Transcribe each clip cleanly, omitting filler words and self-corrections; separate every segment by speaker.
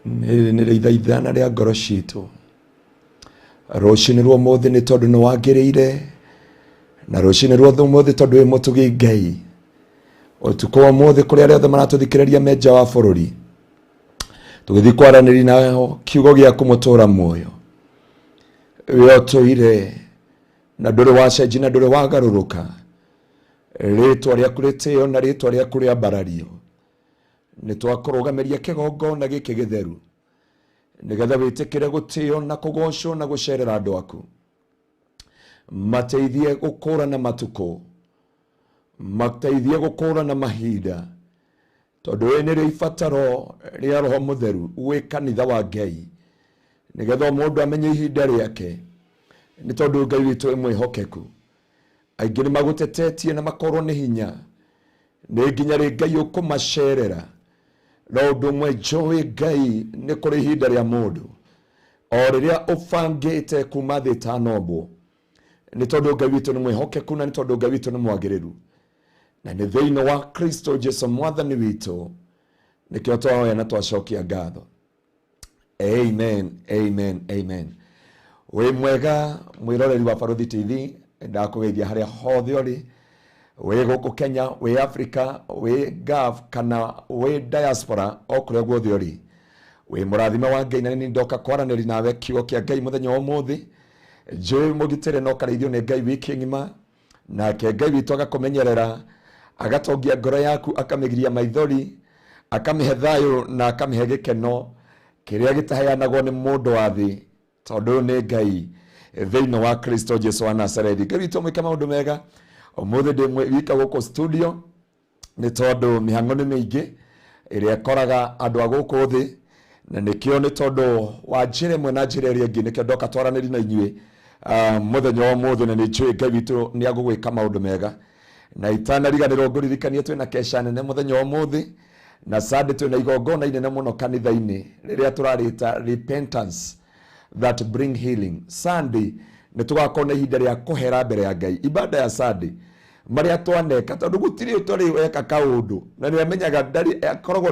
Speaker 1: nä ithaithana rä a ngoro citå rå rwa måthä nä tondå nä wangä rä ire na rå rwa måthä tondå wä må tå gä Ngai å tukå wa måthä kå rä arä othe maratå thikä rä ria menja wa bå rå ri tå gä thiä kwaranä ri nao kiugo gä aku må tå ra muoyo wä otå ire na ndå rä wacenji na ndå rä wagarå rå ka rä twa rä aku rä tä o na rä twa rä aku rä ambarario nä twakå rå gamä ria kä gongona gä kä gä theru nä getha wä tä kä re gå tä o na kå gocwo na gå cerera andå aku mateithie gå kå rana matukå mateithie gå kå rana mahinda tondå ä nä rä ibataro rä a roho må theru gwä kanitha wa Ngai nä getha må ndå amenye ihinda rä ake nä tondå Ngai witå ä mwä hokeku aingä nä magå tetetie na makorwo nä hinya nä nginya rä Ngai å kå macerera no å ndå mwe njåä Ngai nä kå rä ihinda rä a må ndå o rä rä a å bangä te kuma thä tanombwo nä tondå Ngai witå nä mwä hokeku na nä tondå Ngai witå nä mwagä rä ru na nä thä inä wa Kristo Jesu mwathani witå nä kä o twahoya na twacokia ngatho. Amen, amen, amen. Wĩ mwega mwĩroreri wa Barothi TV ndakũgeithia harĩa hothe ũrĩ wĩ gũkũ Kenya, wĩ Africa, wĩ Gulf kana wĩ diaspora o kũrĩa guothe ũrĩ wĩ mũrathime wa Ngai na nĩ ndoka kwaranĩria nawe kiugo kĩa Ngai mũthenya wa ũmũthĩ njũĩ mũgitĩre no karaithio nĩ Ngai wiki ng'ima nake Ngai witũ agakũmenyerera agatongia ngoro yaku akamĩgiria maithori akamĩhe thayũ na akamĩhe gĩkeno kĩrĩa gĩtaheanagwo nĩ mũndũ wa thĩ tondũ nĩ Ngai thĩinĩ wa Kristo Jesu wa Nazarethi. Ngai witũ mwĩke maũndũ mega ũmũthĩ ndĩ wika gũkũ studio nĩ tondũ mĩhang'o nĩ mĩingĩ ĩrĩa ĩkoraga andũ a gũkũ thĩ na nĩkĩo nĩ tondũ wa njĩra ĩmwe na njĩra ĩrĩa ĩngĩ nĩkĩo ndoka twaranĩrie na inyuĩ mũthenya wa ũmũthĩ na nĩ njũĩ Ngai witũ nĩ agũgwĩka maũndũ mega na itanariganĩrwo ngũririkanie twĩna kesha nene mũthenya wa ũmũthĩ na Sunday twĩna igongona inene mũno kanitha-inĩ rĩrĩa tũrarĩta repentance that bring healing. Sunday nĩ tũgakorwo na ihinda rĩa kũhera mbere ya Ngai. Ibada ya Sunday marĩa twaneka tondũ gũtirĩ ũtarĩ weka kaũndũ na nĩ amenyaga ndarĩ akoragwo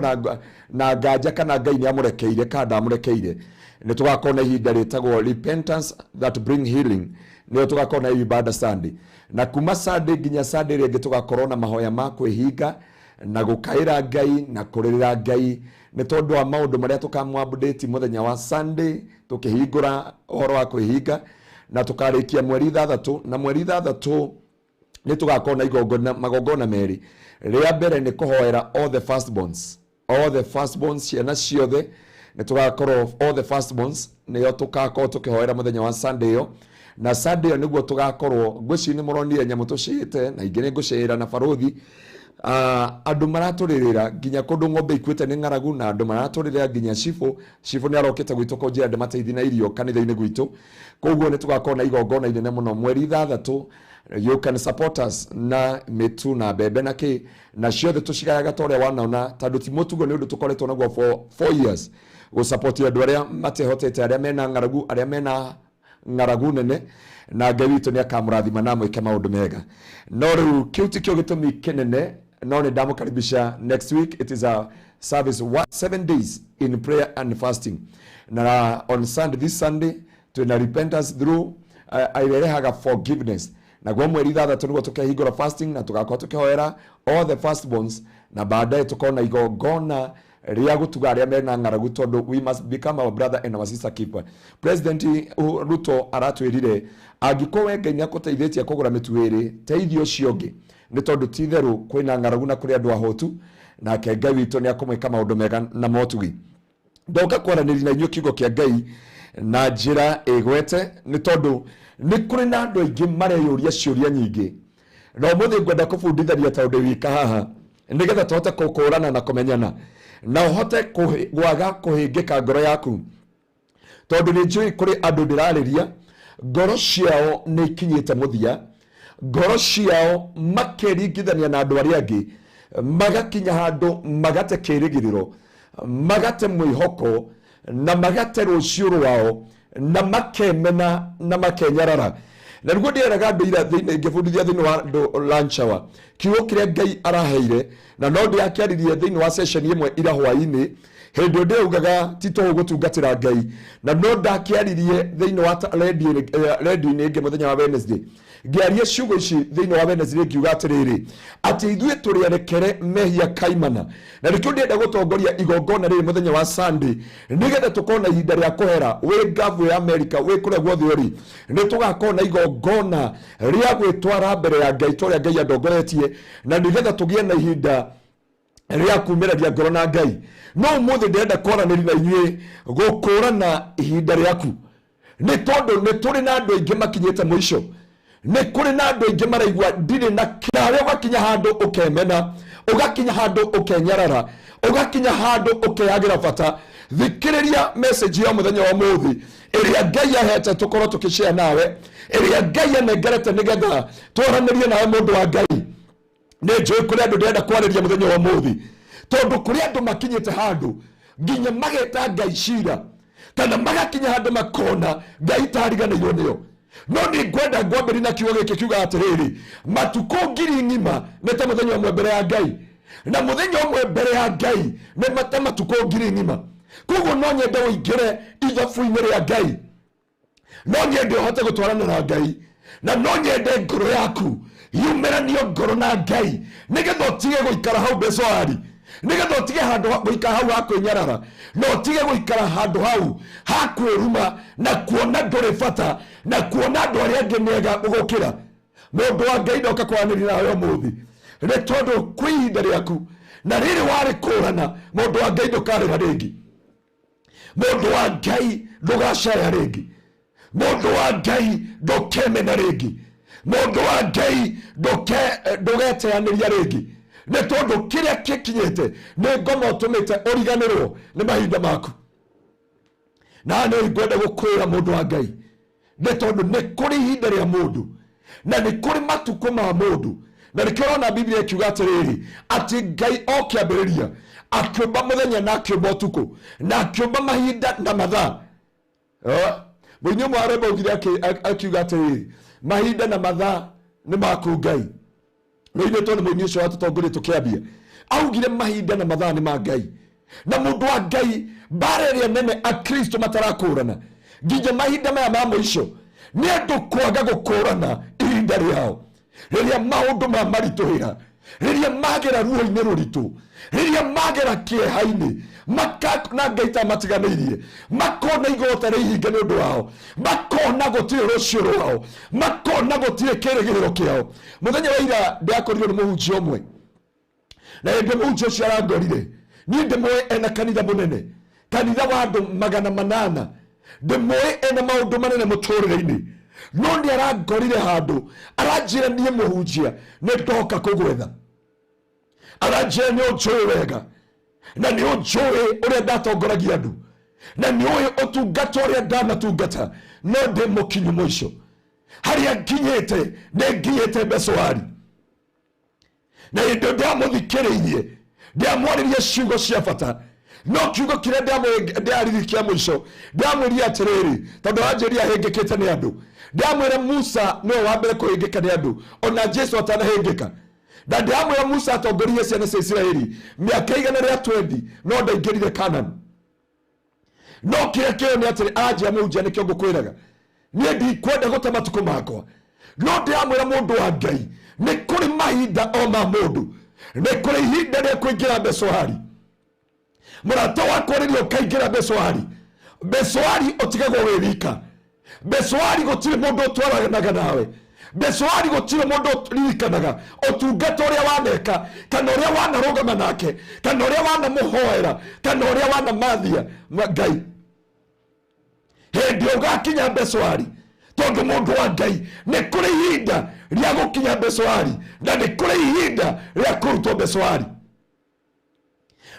Speaker 1: na nganja kana Ngai nĩ amũrekeire kana ndamũrekeire nĩ tũgakorwo na ihinda rĩtagwo repentance that bring healing nĩyo tũgakorwo na ibada Sunday na kuma Sunday nginya Sunday rĩngĩ tũgakorwo na mahoya ma kwĩhinga na gũkaĩra Ngai na kũrĩrĩra Ngai nĩ tondũ wa maũndũ marĩa tũkamwambũdĩti mũthenya wa Sunday tũkĩhingũra ũhoro wa kwĩhinga na tũkarĩkia mweri 6 na mweri 6 nĩ tũgakorwo na igongona magongona merĩ rĩa mbere nĩ kũhoera all the firstborns ciana ciothe nĩ tũgakorwo all the firstborns nĩyo tũgakorwo tũkĩhoera mũthenya wa Sunday ĩyo na Sunday ĩyo nĩguo tũgakorwo ngwĩci nĩ mũronire nyamũ tũcĩĩte na ingĩ nĩ ngũcĩĩra na barothi andũ maratũrĩrĩra nginya kũndũ ng'ombe ikuĩte nĩ ng'aragu na andũ maratũrĩrĩra nginya cibũ nĩ arokĩte gwitũ kũnjĩra ndĩmateithi na irio kanitha-inĩ gwitũ koguo nĩ tũgakorwo na igongona inene mũno mweri 6 you can support us na mĩtu na mbembe na kĩ na ciothe tũcigayaga ta ũrĩa wanaona tondũ ti mũtugo nĩ ũndũ tũkoretwo naguo for 4 years gũsupport andũ arĩa matehotete arĩa mena ng'aragu arĩa mena ng'aragu nene na Ngai witũ nĩ akamũrathima na mwĩke maũndũ mega no rĩu kĩu ti kĩo gĩtũmi kĩnene no nĩ ndamũkaribisha next week it is a service 7 days in prayer and fasting na on Sunday this Sunday twĩna repentance through airehaga forgiveness na gwa mweri 6 nĩguo tũkehingũra fasting na tũgakorwo tũkĩhoera all the firstborns na baadaye tũkorwo na igongona rĩa gũtuga arĩa mena ng'aragu tondũ we must become our brother and our sister keeper. President Ruto aratwĩrire angĩkorwo we Ngai nĩakũteithĩtie kũgũra mĩtu ĩrĩ teithio ũcio ũngĩ nĩ tondũ ti therũ kwĩna ng'aragu na kũrĩ andũ ahotu nake Ngai witũ nĩakũmwĩka maũndũ mega na motugi. Ndoka kwaranĩria na inyuĩ kiugo kĩa Ngai na njĩra ĩgwete nĩ tondũ nĩ kũrĩ na andũ aingĩ mareyũria ciũria nyingĩ na ũmũthĩ ngwenda kũbundithania ta ũndũ wika haha nĩgetha tũhote kũkũrana na kũmenyana na ũhote gwaga kũhĩngĩka ngoro yaku tondũ nĩ njũĩ kũrĩ andũ ndĩrarĩria ngoro ciao nĩ ikinyĩte mũthia ngoro ciao makĩringithania na andũ arĩa angĩ magakinya handũ magate kĩĩrĩgĩrĩro magate mwĩhoko na magate rũciũ rwao na makemena na makenyarara na niguo ndĩeraga andũ ira thĩinĩ ngĩbundithia thĩinĩ wa lunch hour kiugo kĩrĩa Ngai araheire na no ndĩakĩaririe thĩinĩ wa session ĩmwe ira hwainĩ hĩndĩ ndĩugaga ti to gũtungatĩra Ngai na no ndakiaririe thĩinĩ wa radio-inĩ ĩngĩ mũthenya wa Wednesday ngĩaria ciugo ici thĩinĩ wa Wednesday ngiuga atĩrĩrĩ atĩ ithuĩ tũrĩarekere mehia kaimana na nĩkĩo ndĩenda gũtongoria igongona rĩrĩ mũthenya wa Sunday nĩgetha tũkorwo na ihinda rĩa kũhera wĩ ngavu ya America wĩ kũrĩa guothe ũrĩ nĩ tũgakorwo na igongona rĩa gwĩtwara mbere ya Ngai tũrĩa Ngai andongoretie na nĩgetha tũgĩe na ihinda rĩa kumĩrĩria ngoro na Ngai. No ũmũthĩ ndĩrenda kwaranĩria na inyuĩ gũkũrana ihinda rĩaku nĩ tondũ nĩ tũrĩ na andũ aingĩ makinyĩte mũico, nĩ kũrĩ na andũ aingĩ maraigua ndirĩ na kĩrĩa ũgakinya handũ ũkemena, ũgakinya handũ ũkenyarara, ũgakinya handũ ũkeyagĩra bata. Thikĩrĩria message ya mũthenya wa ũmũthĩ ĩrĩa Ngai ahete tũkorwo tũkĩshare nawe, ĩrĩa Ngai anengerete nĩgetha twaranĩrie nawe mũndũ wa Ngai. Nĩ njũĩ kũrĩ andũ ndĩrenda kwarĩria mũthenya wa ũmũthĩ tondũ kũrĩ andũ makinyĩte handũ nginya mageta Ngai cira kana magakinya handũ makona Ngai tariganĩirwo nĩo. No nĩ ngwenda ngwambĩrĩrie na kiugo gĩkĩ kiuga atĩrĩrĩ matukũ ngiri ng'ima nĩ ta mũthenya ũmwe mbere ya Ngai na mũthenya ũmwe mbere ya Ngai nĩ mata matukũ ngiri ng'ima. Koguo no nyende ũingĩre ithabu-inĩ rĩa Ngai, no nyende ũhote gũtwarana na Ngai na no nyende ngoro yaku yumeranio ngoro na Ngai nĩgetha ũtige gũikara hau becoari, nĩgetha ũtige handũ gũikara hau hakwĩnyarara na ũtige gũikara handũ hau hakwĩruma na kuona ndũrĩ bata na kuona andũ arĩa angĩ nĩega gũgũkĩra. Mũndũ wa Ngai ndoka kwaranĩria nawe ũmũthĩ nĩ tondũ kwĩ ihinda rĩaku na rĩrĩ warĩkũrana mũndũ wa Ngai ndũkarĩra rĩngĩ, mũndũ wa Ngai ndũgacaya rĩngĩ, mũndũ wa Ngai ndũkemena rĩngĩ, mũndũ wa Ngai ndũgeteanĩria rĩngĩ nĩ tondũ kĩrĩa kĩkinyĩte nĩ ngoma ũtũmĩte ũriganĩrwo nĩ mahinda maku. Na nĩ ngwenda gũkwĩra mũndũ wa Ngai nĩ tondũ nĩ kũrĩ ihinda rĩa mũndũ na nĩ kũrĩ matukũ ma mũndũ na nĩkĩo ũrona Biblia ĩkiuga atĩrĩrĩ atĩ Ngai o kĩambĩrĩria akĩũmba mũthenya na akĩũmba ũtukũ na akĩũmba mahinda na mathaa. Mũini ũmwe aremba ugire akiuga atĩrĩrĩ mahinda na mathaa nĩ maku Ngai. No ine tondũ mũini ũcio watũtongoria tũkĩambia augire mahinda na mathaa nĩ ma Ngai. Na mũndũ wa Ngai mbara ĩrĩa nene akristo matarakũrana nginya mahinda maya ma mũico nĩ andũ kwaga gũkũrana ihinda rĩao rĩrĩa maũndũ maritũhĩra, rĩrĩa magera ruo-inĩ rũritũ, rĩrĩa magera kĩeha-inĩ makona Ngai ta matiganĩirie, makona igota rĩhinge nĩ ũndũ wao, makona gũtirĩ rũciũ rwao, makona gũtirĩ kĩrĩgĩrĩro kĩao. Mũthenya wa ira ndakorirwo nĩ mũhunjia ũmwe na hĩndĩ mũhunjia ũcio arangorire niĩ ndĩmũĩ ena kanitha mũnene, kanitha wa andũ 800, ndĩmũĩ ena maũndũ manene mũtũrĩre-inĩ, no nĩ arangorire handũ aranjĩra niĩ mũhunjia nĩ ndoka kũgwetha, aranjĩra nĩ ũnjũĩ wega na nĩ ũnjũĩ ũrĩa ndatongoragia andũ na nĩ ũĩ ũtungata ũrĩa ndanatungata, no ndĩ mũkinyu mũico harĩa nginyĩte nĩ nginyĩte becoari. Na hĩndĩ ndamũthikĩrĩirie ndamwarĩria ciugo cia bata, no kiugo kĩrĩa ndĩaririkia mũico ndamwĩria atĩrĩrĩ tondũ wanjĩria ahĩngĩkĩte nĩ andũ, ndamwĩra Musa nĩwe wa mbere kũhĩngĩka nĩ andũ ona Jesu atanahĩngĩka, na ndamwĩra Musa atongorie ciana cia Isiraeli mĩaka 120 no ndaingĩrire Kanani. No kĩrĩa kĩo nĩ atĩrĩ anjia mũhunjia nĩkĩo ngũkwĩraga niĩ ndikwenda gũte matukũ makwa, no ndĩramwĩra mũndũ wa Ngai nĩ kũrĩ mahinda o ma mũndũ, nĩ kũrĩ ihinda rĩa kũingĩra becoari. Mũrata wakwa rĩrĩa ũkaingĩra becoari, becoari ũtigagwo wĩ wika, becoari gũtirĩ mũndũ ũtwaranaga nawe, becoari gũtirĩ mũndũ ũririkanaga ũtungata ũrĩa waneka kana ũrĩa wanarũgama nake kana ũrĩa wanamũhoera kana ũrĩa wanamathia Ngai. Hĩndĩ ũgakinya becoari tondũ mũndũ wa Ngai nĩ kũrĩ ihinda rĩa gũkinya becoari na nĩ kũrĩ ihinda rĩa kũrutwo becoari.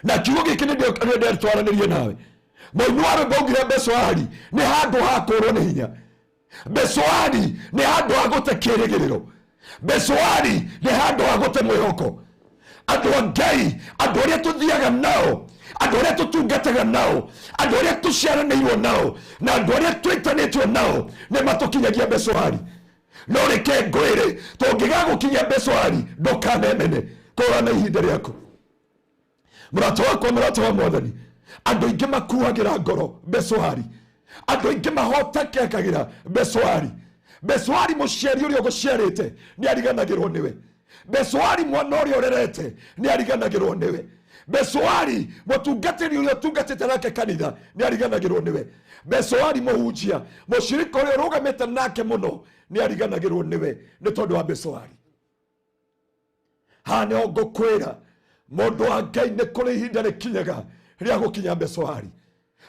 Speaker 1: Na kiugo gĩkĩ nĩ ndĩratwaranĩria nawe, mũini wa rwĩmbo augire becoari nĩ handũ ha kũũrwo nĩ hinya, becoari nĩ handũ ha gũte kĩrĩgĩrĩro, becoari nĩ handũ ha gũte mwĩhoko. Andũ a Ngai, andũ arĩa tũthiaga nao, andũ arĩa tũtungataga nao, andũ arĩa tũciaranĩirwo nao na andũ arĩa twĩtanĩtwo nao nĩ matũkinyagia becoari. No reke ngwĩre tũngĩgagũkinyia becoari ndũkanemene, kũrana ihinda rĩaku. Mũrata wakwa, mũrata wa Mwathani, andå ingä makuagä ngoro Beswari, andå ingä mahotakekagira Beswari. Beswari muciari å rä a å gå ciarä te nä ariganagä rwo nä we. Beswari mwana å rä a å rerete nä ariganagä rwo nä we. Beswari mutungatä ri å rä a å tungatä te nake kanitha nä ariganagä rwo nä we. Beswari muhunjia mucirika å rä a å rå gamä te nake må no nä ariganagä rwo nä we nä tondå wa Beswari. Hane o ngå kwä ra må ndå wa Ngai nä kå rä ihinda rä kinyaga rä a gå kinya Beswari.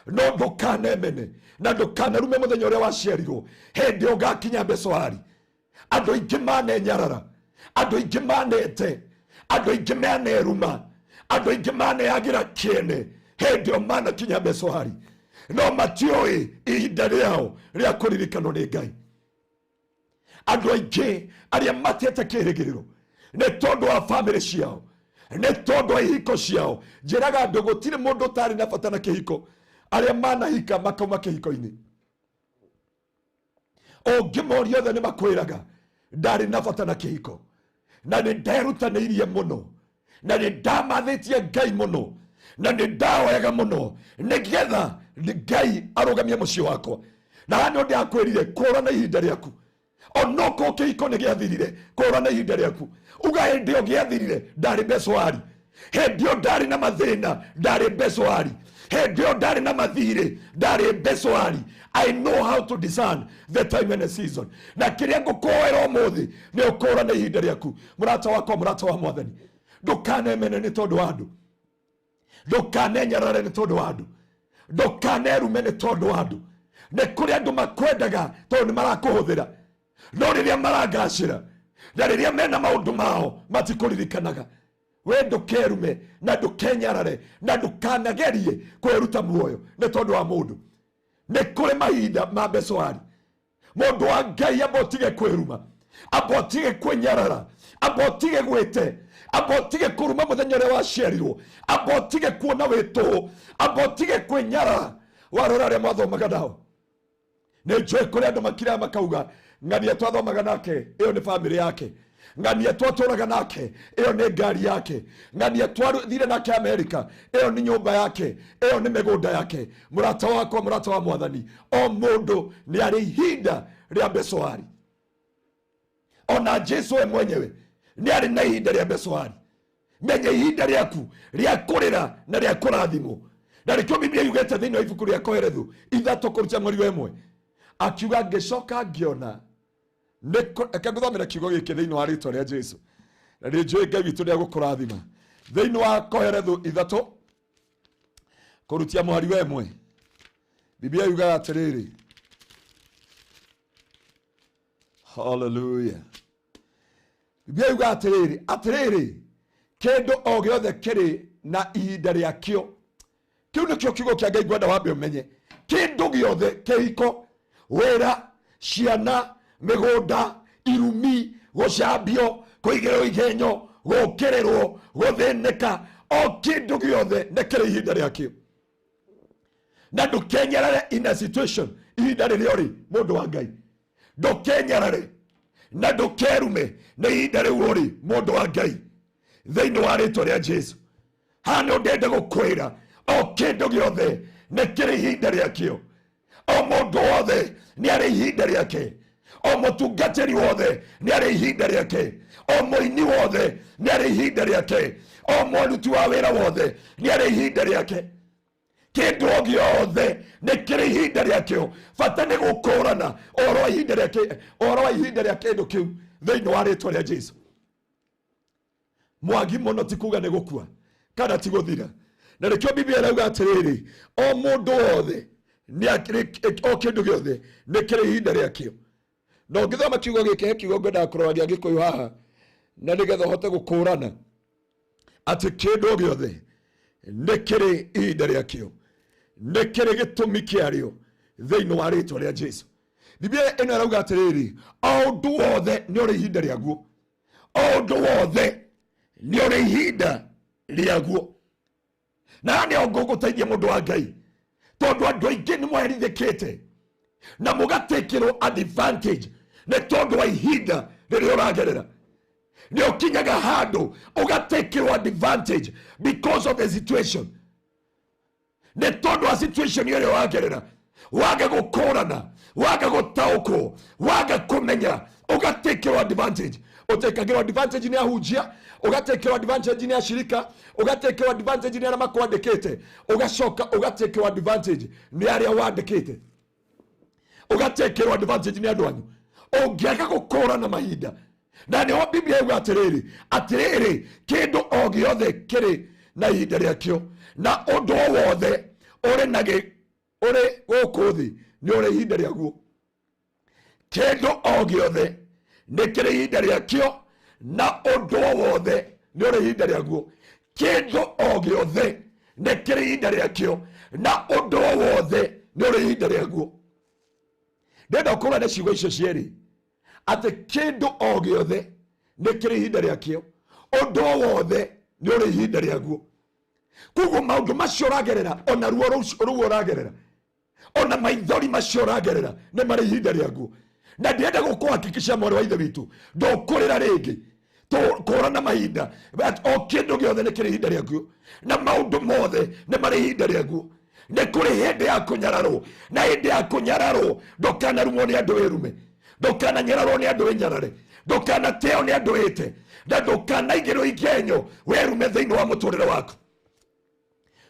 Speaker 1: No ndå kanemene na ndå kanarume må thenya å rä a waciarirwo hĩndĩ ĩyo ngakinya Beswari. Andå aingĩ manenyarara, andå aingĩ manete, andå aingĩ maneruma, andå aingĩ maneyagä ra kĩene hĩndĩ ĩyo manakinya Beswari, no matiũĩ ihinda rĩao rĩa kũririkanwo nĩ Ngai. Andå aingĩ arĩa matete kĩĩrĩgĩrĩro nĩ tondũ wa bamĩrĩ ciao, nĩ tondũ wa ihiko ciao. Njĩraga andũ gũtirĩ mũndũ ũtarĩ na bata na kĩhiko, arĩa manahika makauma kĩhiko-inĩ. Ũngĩmoria othe nĩ makwĩraga ndarĩ na bata na kĩhiko, na nĩ nderutanĩirie mũno, na nĩ ndamathĩtie Ngai mũno, na nĩ ndahoyaga mũno nĩgetha Ngai arũgamie mũciĩ wakwa. Na hano ndakwĩrire kũũrana ihinda rĩaku, onokorwo kĩhiko nĩ gĩathirire, kũũrana ihinda rĩaku. Uga hĩndĩ ĩyo gĩathirire ndarĩ Beswari, hĩndĩ ĩyo ndarĩ na mathĩna ndarĩ Beswari, hĩndĩ ĩyo ndarĩ na mathirĩ ndarĩ Beswari. I know how to discern the time and the season. Na kĩrĩa ngũkũhoera ũmũthĩ nĩ ũkũũrana ihinda rĩaku. Mũrata wakwa, mũrata wa Mwathani, ndũkanemene nĩ tondũ wa andũ, ndũkanenyarare nĩ tondũ wa andũ, ndũkanerume nĩ tondũ wa andũ. Nĩ kũrĩ andũ makwendaga tondũ nĩ marakũhũthĩra, no rĩrĩa marangacĩra na rĩrĩa mena maũndũ mao matikũririkanaga. We ndũkerume na ndũkenyarare na ndũkanagerie kwĩruta muoyo nĩ tondũ wa mũndũ. Nĩ kũrĩ mahinda ma Beswari. Mũndũ wa Ngai amba ũtige kwĩruma, amba ũtige kwĩnyarara, amba ũtige gwĩte, amba ũtige kũruma mũthenya ũrĩa waciarirwo, amba ũtige kuona wĩtũ, amba ũtige kwĩnyarara. Warora arĩa mathomaga nao, nĩ njũĩ kũrĩ andũ makiraga makauga ng'ania twathomaga nake ĩyo nĩ bamĩrĩ yake, ng'ania twatũraga nake ĩyo nĩ ngari yake, ng'ania twathire nake Amerika ĩyo nĩ nyũmba yake, ĩyo nĩ mĩgũnda yake. Mũrata wakwa, mũrata wa Mwathani, o mũndũ nĩ arĩ ihinda rĩa Beswari. Ona Jesu we mwenyewe nĩ arĩ na ihinda rĩa Beswari. Menya ihinda rĩaku rĩa kũrĩra na rĩa kũrathimwo. Na rĩkĩo Biblia yugĩte thĩinĩ wa ibuku rĩa Koherethu 3:1 akiuga ngĩcoka ngĩona eka ngũthomera kiugo gĩkĩ thĩinĩ wa rĩĩtwa rĩa Jesu, na nĩ njũĩ Ngai witũ nĩ egũkũrathima. Thĩinĩ wa Koherethu 3 kũrutia mwari wa 1, Biblia yugaga atĩrĩrĩ, hallelujah. Biblia yugaga atĩrĩrĩ, kĩndũ o gĩothe kĩrĩ na ihinda rĩakĩo. Kĩu nĩkĩo kiugo kĩa Ngai ngwenda wambe ũmenye. Kĩndũ gĩothe, kĩhiko, wĩra, ciana, mĩgũnda, irumi, gũcambio, kũigĩrwo igenyo, gũkĩrĩrwo, gũthĩnĩka, o kĩndũ gĩothe nĩ kĩrĩ ihinda rĩakĩo. Na ndũkenyarare in a situation ihinda rĩrĩa ũrĩ mũndũ wa Ngai. Ndũkenyarare na ndũkerume na ihinda rĩu ũrĩ mũndũ wa Ngai thĩinĩ wa rĩĩtwa rĩa Jesu. Hano ndenda gũkwĩra o kĩndũ gĩothe nĩ kĩrĩ ihinda rĩakĩo. O mũndũ wothe nĩ arĩ ihinda rĩake, o mũtungatĩri wothe nĩ arĩ ihinda rĩake, o mũini wothe nĩ arĩ ihinda rĩake, o mũruti wa wĩra wothe nĩ arĩ ihinda rĩake. Kĩndũ o gĩothe nĩ kĩrĩ ihinda rĩakĩo. Bata nĩ gũkũũrana ũhoro wa ihinda rĩa kĩndũ kĩu thĩinĩ wa rĩĩtwa rĩa Jesu. Mwagi mũno ti kuga nĩ gũkua kana ti gũthira. Na rĩkĩo Biblia ĩrauga atĩrĩrĩ, o mũndũ wothe o kĩndũ gĩothe nĩ kĩrĩ ihinda rĩakĩo. Na ũngĩthoma kiugo gĩkĩ, he kiugo ngwendaga kũroragia Gĩkũyũ haha, na nĩgetha ũhote gũkũũrana atĩ kĩndũ gĩothe nĩ kĩrĩ ihinda rĩakĩo, nĩ kĩrĩ gĩtũmi kĩarĩo thĩinĩ wa rĩĩtwa rĩa Jesu. Biblia ĩno ĩrauga atĩrĩrĩ, o ũndũ wothe nĩ ũrĩ ihinda rĩaguo, o ũndũ wothe nĩ ũrĩ ihinda rĩaguo. Na nĩ ngũgũteithia mũndũ wa Ngai, tondũ andũ aingĩ nĩ mwaherithĩkĩte na mũgatekĩrwo advantage nĩ tondũ wa ihinda rĩrĩa ũragerera. Nĩ ũkinyaga handũ ũgatekĩrwo advantage because of the situation. ne tondu wa situation yore wagerera waga gukorana waga gutaukwo waga kumenya ugatekerwa advantage utekagirwa advantage ni ahujia ugatekerwa advantage ni ashirika ugatekerwa advantage ni arama kwandikite ugashoka ugatekerwa advantage ni aria wandikite ugatekerwa advantage ni andwanyu ungiaga gukorana mahinda na ni ho Biblia yuga atiriri kindu o giothe kiri na ihinda riakio na undu wothe uri nage uri guku thi ni uri ihinda riaguo kindu o giothe ni kiri ihinda riakio na undu wothe ni uri ihinda riaguo kindu o giothe ni kiri ihinda riakio na undu wothe ni uri ihinda riaguo ndenda kura ne ciugo icio cieri ati kindu o giothe ni kiri ihinda riakio undu wothe ni uri ihinda riaguo kuguo maundu macio uragerera ona ruo uragerera ona maithori macio uragerera ni mari ihinda riaguo na ndienda gukuhakikisha mwari wa ithe witu ndukurira ringi tukurana mahinda o kindu giothe ni kiri ihinda riaguo na maundu mothe ni mari ihinda riaguo ni kuri hindi ya kunyararo na hindi ya kunyararo ndukanarumwo ni andu irume ndukananyararwo ni andu inyarare ndukanateo ni andu ite na ndukanaigirwo igenyo werume thiini wa muturire waku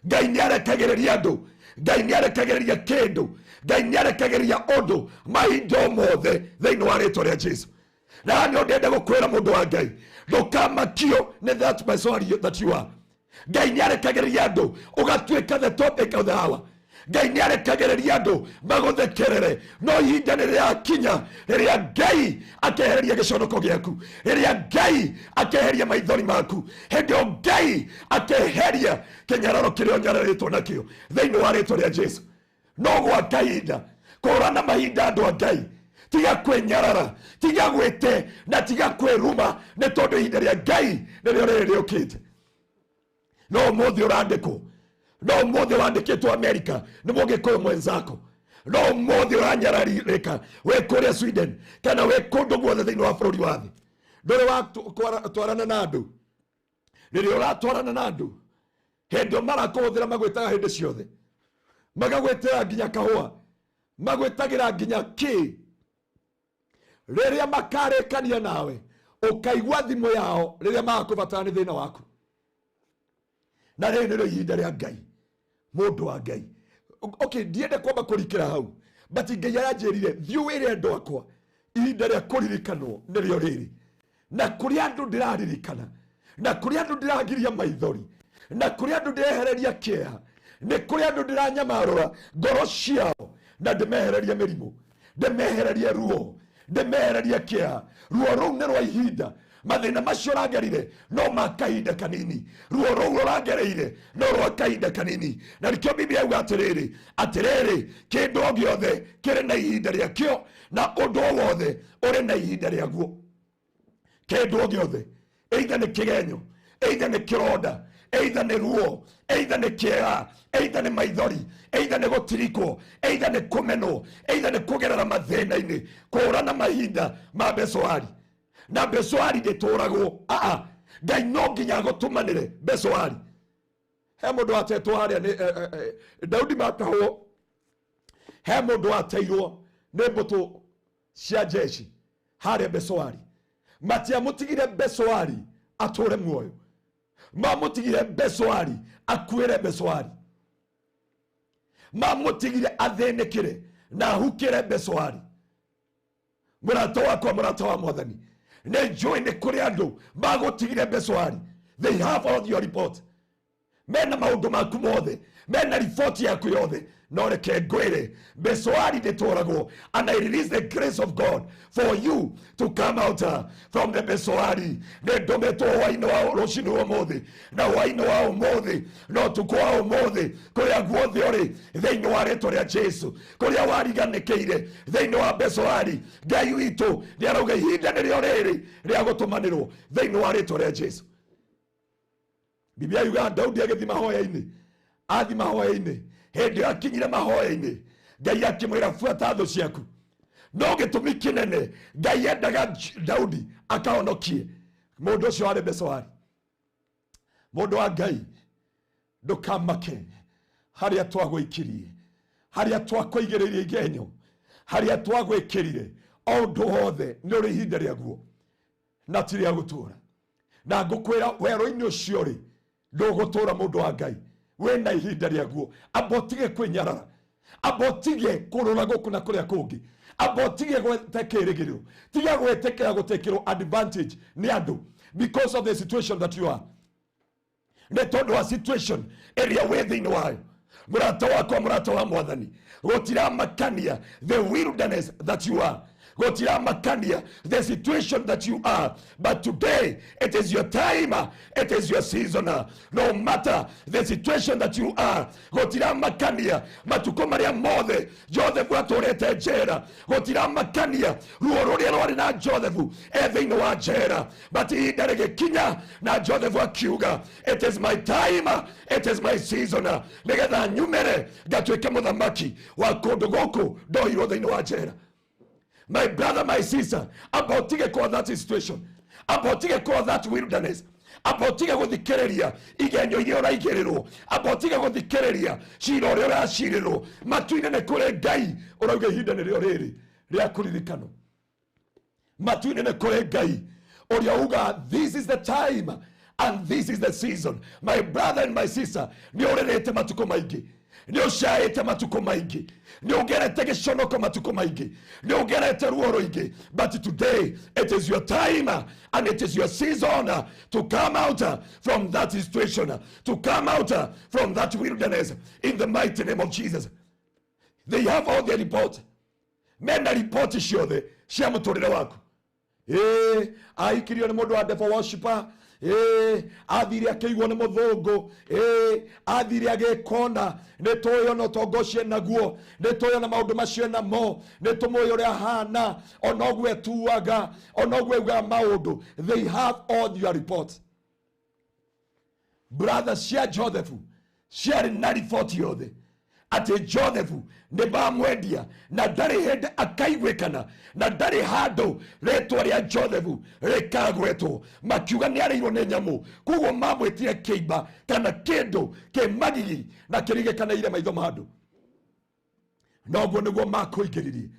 Speaker 1: Ngai niarekagiriria andu Ngai niarekagiriria kindu Ngai niarekagiriria undu mahinda mothe thiini wa ritwa ria Jesu na ni ndenda gukwira mundu wa Ngai ndukamakio ni that person that you are Ngai niarekagiriria andu ugatuika the topic of the hour Ngai niarekagiriria andu maguthekerere no ihinda ni riakinya riria Ngai akehereria giconoko giaku riria Ngai akehereria maithori maku hendio Ngai akehereria kinyararo kiria nyararitwo nakio thiini wa ritwa ria Jesu no gwa kahinda kurana mahinda andu a Ngai tiga kwenyarara tiga gwite na tiga kweruma ni tondu ihinda ria Ngai nirio ririukite no muthi urandiko no muthi wandikitwo Amerika ni mugikuyu mwenzako no muthi uranyararika we kuria Sweden kana we kundu guothe thiini wa bururi wa thi nduri wa twarana na andu riria uratwarana na andu hindi marakuhuthira magwitaga hindi ciothe magagwitira nginya kahua magwitagira nginya ki riria makarikania nawe ukaigua thimu yao riria magakubatara ni thina waku na rĩrĩ nĩrĩo ihinda rĩa Ngai mundu wa Ngai okay ndiende kwamba kurikira hau but Ngai aranjĩrire thiĩ wĩre andũ akwa ihinda rĩa kũririkanwo nĩrĩo rĩrĩ na kũrĩ andũ ndĩraririkana na kũrĩ andũ ndĩragiria maithori na kũrĩ andũ ndĩrehereria kĩeha nĩ kũrĩ andũ ndĩranyamarũra ngoro ciao na ndĩmehererie mĩrimũ ndĩmehererie ruo ndĩmehererie kĩeha ruo rũu nĩ rwa ihinda mathina macio ragerire no makahinda kanini ruo rũu rũragereire no rwa kahinda kanini na nikio Biblia yuga atiriri kindu o giothe kiri na ihinda riakio na undu wothe uri na ihinda riaguo kindu o giothe either ni kigenyo either ni kironda either ni ruo either ni kĩeha either ni maithori either ni gutirikwo either ni kumenwo either ni kugerera mathina-ini kurana mahinda ma besoari na besoari ndituragwo Ngai no nginya gutumanire besoari he mundu atetwo haria ni Daudi matahwo he mundu ateirwo ni mbutu cia jeshi haria besoari matia mutigire besoari ature muoyo mamutigire besoari akuire besoari mamutigire athenekire na hukire besoari murata wakwa murata wa Mwathani ne join the kuriando magutigire besoari they have all your report mena maundu maku mothe mena report yaku yothe no reke ngwire besoari nditoragwo and I release the grace of God for you to come out from the besoari ne ndometwo waino wa rucini wa mothe na waino wa mothe no tukwa mothe kuria guothe ori thiini wa ritwa ria Jesu kuria wariganikeire thiini wa besoari Ngai witu ni arauga ihinda nirio riri ria gutumanirwo thiini wa ritwa ria Jesu Biblia yuga Daudi agithima hoya-ini athima hoya-ini hindi akinyire mahoya-ini Ngai akimwira fuata tho ciaku no gitumi kinene Ngai endaga Daudi akahonokie mundu ucio ari besoari mundu wa Ngai ndukamake haria twagwikirie haria twakwigereria igenyo haria twagwikirire ondu hothe ni uri ihinda riaguo na ti ria gutura na ngukwira wero-ini ucio ri ndugutura mundu wa Ngai wena ihinda riaguo abotige kwinyarara abotige kurura guku na kuria kungi abotige gwetekirigiro tiga gwetekera gutekero advantage ni andu because of the situation that you are ne tondu wa situation area within wayo murata wako murata wa mwathani gotira makania the wilderness that you are gotira makania the situation that you are, but today it is your time, it is your season. No matter the situation that you are, gotira makania matuko maria mothe Joseph atorete jera gotira makania ruo ruria rwari na Joseph thiini wa jera, but ihinda kinya na Joseph akiuga it is my time, it is my season, nigetha nyumere ngatuike muthamaki wa kundu guku ndoirwo thiini wa jera. My brother, my sister, about to get that situation, about to get that wilderness, about to get with the kereria, igenyo yora igerero, about to get with the kereria, shiro yora shiro, matuine ne kore gai, ora Ihinda ne rorere, Riaku ririkano. Matuine ne kore gai, ora uga, this is the time, and this is the season. My brother and my sister, ni orerete matuko maigi. Ni ushaite matuko maigi, ni ugerete gishonoko matuko maigi, ni ugerete ruo roigi, but today it is your time and it is your season to come out from that situation, to come out from that wilderness in the mighty name of Jesus. They have all the report. Mena report shiothe cia muturire waku. Aikirio ni mundu wa devil worshiper. Athire akeigwo ni muthungu, athire agekona ni toyo no togocie naguo, ni toyo na maundu macio namo, ni tumuyo uria hana onogwe etuaga, onogwe uga maundu. They have all your reports. Brother, share Joseph, share na report yothe ati Joseph ne bamwendia na ndari hende akaigwekana na ndari hando retwa ria Joseph rekagwetwo makiuga ni areirwo ne nyamu kugo mamwetire keiba kana kendo ke magigi na kirige kana ile maitho mando noguo niguo makuigiririe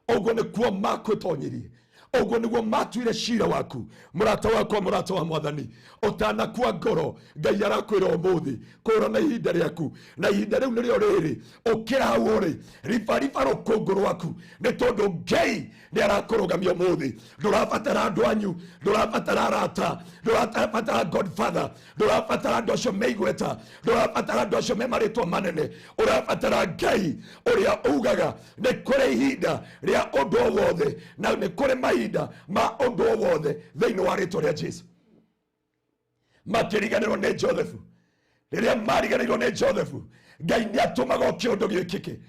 Speaker 1: oguo nikuo makwitonyiririe oguo niguo matuire shira waku murata wako murata wa mwathani utanakuwa ngoro Ngai arakwira umuthi kura na ihinda riaku na ihinda riu nirio riri ukira uri ribariba rukungu rwaku ni tondu Ngai ni arakurugamia umuthi ndurabatara andu anyu ndurabatara arata ndurabatara Godfather ndurabatara andu acio meigweta ndurabatara andu acio memaritwo manene urabatara Ngai uria ugaga ni kuri ihinda ria undu wothe na ni kuri mahinda ma undu wothe thiini wa ritwa ria Jesu. Makiriganirwo ni Joseph, riria mariganirwo ni Joseph, Ngai ni atumaga kiundu gikike,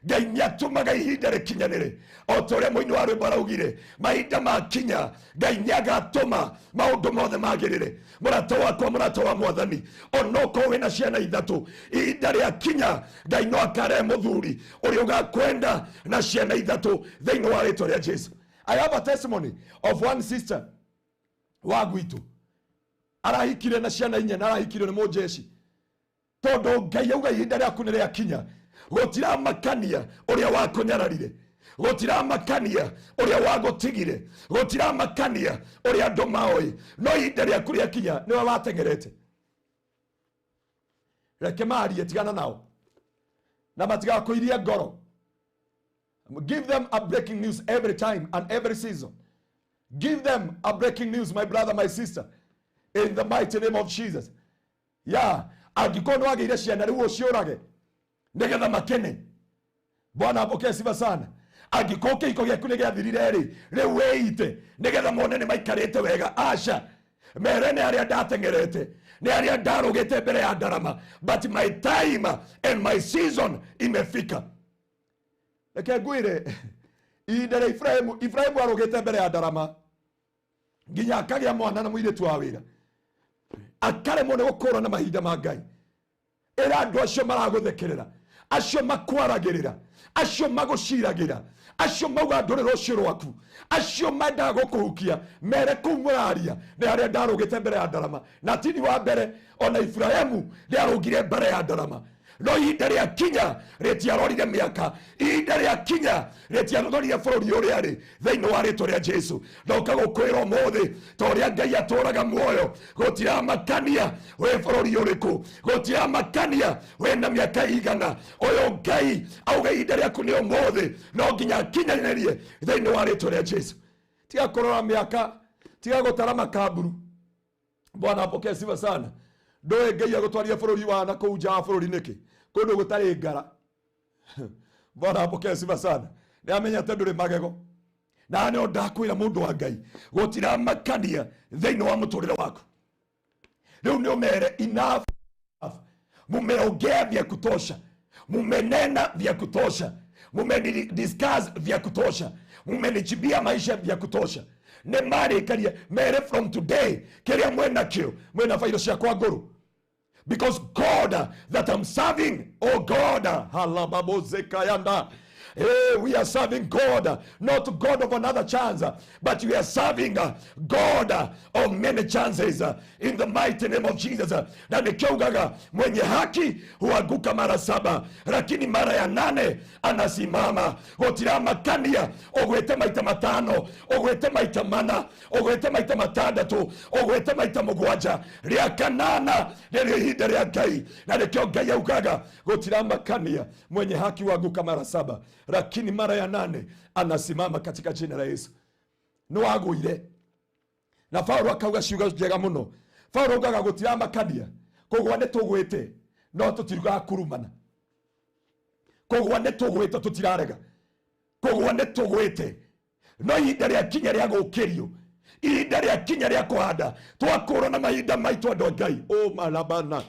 Speaker 1: Ngai ni atumaga ihinda rikinyanire o uria muini wa rwimbo araugire mahinda makinya Ngai ni agatuma maundu mothe magirire. Murata wakwa murata wa mwathani onoko wina ciana ithatu ihinda ria kinya Ngai no akare muthuri uria ugakwenda na ciana ithatu thiini wa ritwa ria Jesu. I have a testimony of one sister wagwitu arahikire na ciana inya na arahikire ni mujeshi tondu Ngai auga ihinda riaku ni riakinya gotira makania uria wakunyararire gotira makania uria wagutigire gotira makania uria andu maoi no ihinda riaku riakinya niwe watengerete reke marie tigana nao na matigakuirie ngoro. Give them a breaking news every time and every season. Give them a breaking news, my brother, my sister, in the mighty name of Jesus. Yeah, agikono ageire ciana riu uciurage nigetha makene. Bwana apokee sifa sana. Agikoke iko gyaku ni gyathirire ri riu weite nigetha mone ni maikarite wega. Asha merene aria ndatengerete ni aria ndarugite mbere ya ndarama, but my time and my season imefika. Eke gwire ihinda ria Ibrahimu arugite mbere ya ndarama nginya akagia mwana na muiritu wa wira akaremwo ni gukura na mahinda ma Ngai. Era andu acio maraguthekerera, acio makwaragirira, acio maguciragira, acio mauga ndurira ucio rwaku, acio mendaga gukuhukia mere kuu muraria ni aria ndarugite mbere ya ndarama. Na tini wa mbere ona Ibrahimu ni arugire mbere ya ndarama, no ihinda rĩa kinya rĩtiarorire mĩaka, ihinda rĩa kinya rĩtiarorire bũrũri ũrĩa arĩ thĩinĩ wa rĩtwa rĩa Jesu. Ndoka gũkwĩra ũmũthĩ ta ũrĩa Ngai atũraga muoyo, gũtiramakania wĩ bũrũri ũrĩkũ, gũtiramakania wĩna mĩaka igana, ũyũ Ngai auga ihinda rĩaku nĩ ũmũthĩ, no nginya akinyanĩrie thĩinĩ wa rĩtwa rĩa Jesu. Tiga kũrora mĩaka, tiga gũtara makamburu. Bwana apokee sifa sana. Ndoe Ngai agũtwaria bũrũri wa na kũu nja wa bũrũri nĩkĩ? Kũndũ gũtarĩ ngara. Bwana apokee sifa sana. Nĩamenya atĩ ndũrĩ magego. Na nĩ ndakwĩra mũndũ wa Ngai, gũtiramakania thĩinĩ wa mũtũrĩre waku. Rĩu nĩ ũmere enough. Mumeongea vya kutosha, mumenena vya kutosha, mumediscuss vya kutosha, mumenichibia maisha vya kutosha. Ne mare karia mere from today keria mwena kio mwena failo cia kwa nguru, because God that I'm serving, oh God, halababozekayanda. Hey, we are serving God, not God of another chance, but we are serving God of many chances, in the mighty name of Jesus. Na nikiugaga mwenye haki huanguka mara 7, lakini mara ya 8 anasimama. Gutiramakania ogwete maita 5, ogwete maita 4, ogwete maita 6, ogwete maita 7. Ria kanana nĩrĩo ihinda rĩa Ngai, na nikio Ngai augaga gutiramakania mwenye haki huanguka mara 7, lakini mara ya 8 anasimama katika jina la Yesu. No agũire. Na Paulo akauga ciugo njega mũno. Paulo augaga gutiramakania, kũgwa nĩ tũgwĩte no tũtirugaga kurumana. Kũgwa nĩ tũgwĩte tũtirarega. Kũgwa nĩ tũgwĩte no ihinda rĩa kinya rĩa gũkĩrio, ihinda rĩa kinya rĩa kũhanda. Twakũrwo na mahinda maitũ andũ a Ngai. O malabana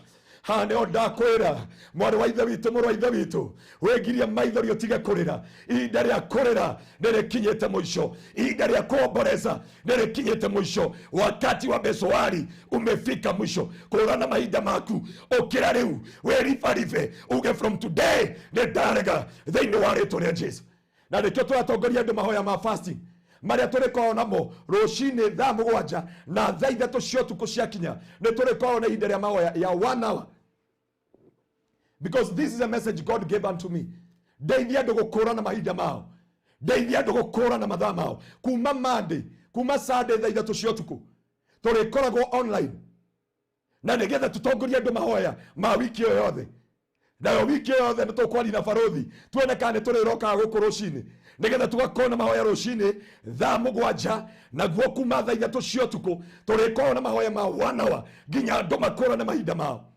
Speaker 1: hane ndakwĩra mwarĩ wa ithe witũ, mũrũ wa ithe witũ, wĩgirie maithori ũtige kũrĩra. Ihinda rĩa kũrĩra nĩrĩkinyĩte mũico, ihinda rĩa kuomboleza nĩrĩkinyĩte mũico. Wakati wa Besoari umefika mwisho. Kũrana mahinda maku ũkĩra rĩu wĩribaribe uge from today nĩndarega thĩinĩ wa rĩtwa rĩa Jesu. Na nĩkĩo tũratongoria andũ mahoya ma fasting maria tũrĩkorwo namo rũcinĩ thaa 7 na thaa 3 cia ũtukũ ciakinya. Nĩ tũrĩkorwo na ihinda rĩa mahoya ya 1 hour, because this is a message God gave unto me. Ndeithia andũ gũkũrana mahinda mao, ndeithia andũ gũkũrana mathaa mao. Kuma Monday, kuma Sunday thaa 3 cia ũtukũ tũrĩkoragwo online, na nĩgetha tũtongorie andũ mahoya ma wiki ĩyo yothe. Nayo wiki ĩyo yothe nĩ tũkwaria na barothi tuone kana nĩ tũrĩrokaga gũkũ rũcinĩ, nĩgetha tũgakorwo na mahoya rũcinĩ thaa 7, naguo kuma thaa 3 cia ũtukũ tũrĩkorwo na mahoya ma 1 hour nginya andũ makũrane mahinda mao.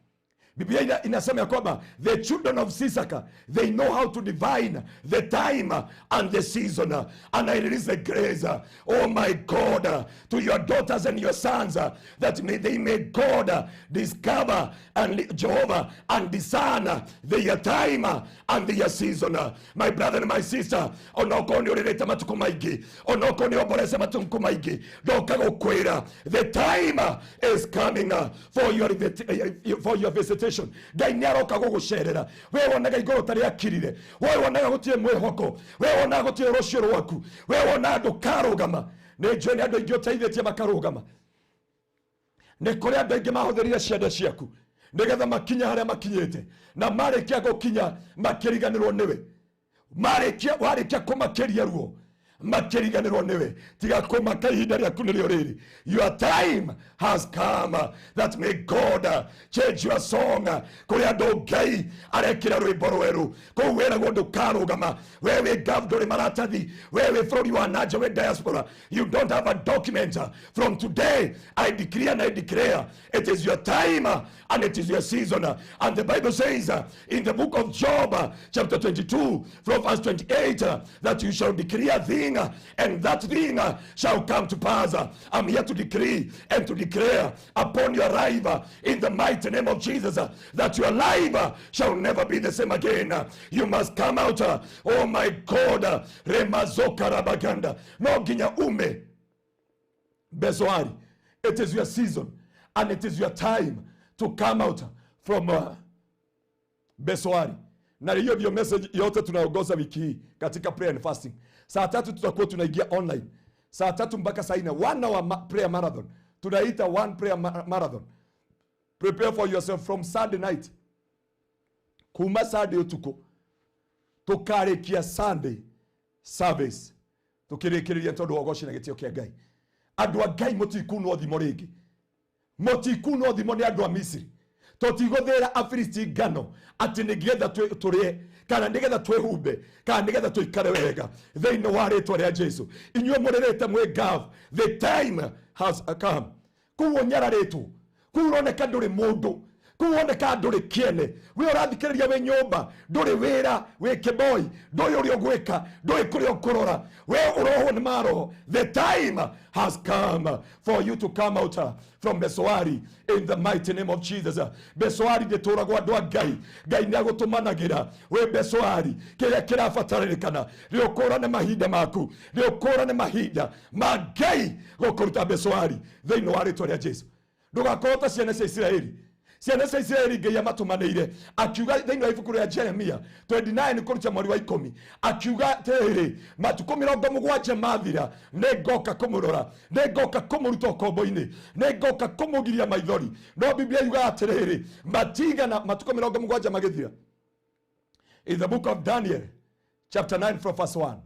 Speaker 1: Biblia inasema ya kwamba the children of Sisaka, they know how to divine the time and the season. And I release the grace, oh my God, to your daughters and your sons, that they may God discover and Jehovah and discern their time and their season. My brother and my sister, onoko ni orerete matuko maigi, onoko ni oborese matuko maigi, doka gukwira, the time is coming for your visitation. Ngai nĩ aroka gũgũcerera. We wonaga igũrũ tarĩ akirire, we wonaga gũtirĩ mwĩhoko, we wonaga gũtirĩ rũciũ rwaku, we wonaga ndũkarũgama. Nĩ njũĩ nĩ andũ aingĩ ũteithĩtie makarũgama. Nĩ kũrĩ andũ aingĩ mahũthĩrire ciande ciaku nĩgetha makinya harĩa makinyĩte, na marĩkia gũkinya makĩriganĩrwo nĩwe. Warĩkia kũmakĩria ruo makĩriganĩrwo nĩwe. Tiga kũmaka ihinda rĩaku nĩrĩo rĩrĩ. Your time has come, that may God change your song. Kũrĩ andũ Ngai arekĩra rwĩmbo rwerũ, kũu wĩragwo ndũkarũgama. We wĩ gav ndũrĩ maratathi, we wĩ bũrũri wa nanja, we diaspora, you don't have a document. From today I decree and I declare it is your time and it is your season. And the Bible says in the book of Job chapter 22 from verse 28 that you shall decree a thing and that thing shall come to pass. I'm here to decree and to declare upon your life in the mighty name of Jesus that your life shall never be the same again. You must come out, oh my God, remazoka rabaganda, no ginya ume bezoari. It is your season and it is your time to come out from bezoari. Na hiyo ndio message yote tunaongoza wiki hii katika prayer and fasting. Saa 3 tutakuwa tunaingia online. Saa 3 mpaka saa 4, 1 hour prayer marathon. Tunaita one prayer marathon. Prepare for yourself from Sunday night. kuma Sunday utuko tukarikia Sunday service tukirekereria tondu ogoci na gitio kia Ngai. Andu a Ngai mutikunwo thimo ringi, mutikunwo thimo ni andu a Misiri. Totigothera Afilisti ngano ati nigetha turie kana nigetha twehumbe kana nigetha tuikare wega thiini wa ritwa ria Jesu. Inyuĩ mũrĩrĩte mwĩ ngavu, the time has come. Kuo nyararĩtwo, kuo ũroneka ndũrĩ mũndũ, kuo ũroneka ndũrĩ kĩene, we ũrathikĩrĩria wĩ nyũmba, ndũrĩ wĩra, wĩ kĩboi, ndũrĩ ũrĩa ũgwĩka, ndũrĩ kũrĩa ũkũrora, we ũrohwo nĩ maroho. The time has come for you to come out from Besoari in the mighty name of Jesus. Besoari ndĩtũragwo andũ a Ngai, Ngai nĩagũtũmanagĩra we Besoari kĩrĩa kĩrabatarĩkana rĩũkũrane mahinda maku, rĩũkũrane mahinda ma Ngai gũkũruta Besoari thĩinĩ wa rĩtwa rĩa Jesu. Ndũgakorwo ta ciana cia Isiraeli. Ciana cia Isiraeli Ngai amatumanĩire akiuga thĩinĩ wa ibuku rĩa Jeremia 29 kũruta mweri wa 10 akiuga atĩrĩrĩ matukũ 70 mathira nĩngoka kũmũrora, nĩngoka kũmũruta ũkombo-inĩ, nĩngoka kũmũgiria maithori. No Biblia yuga atĩrĩrĩ matigana matukũ 70 magĩthira. In the book of Daniel chapter 9 from verse 1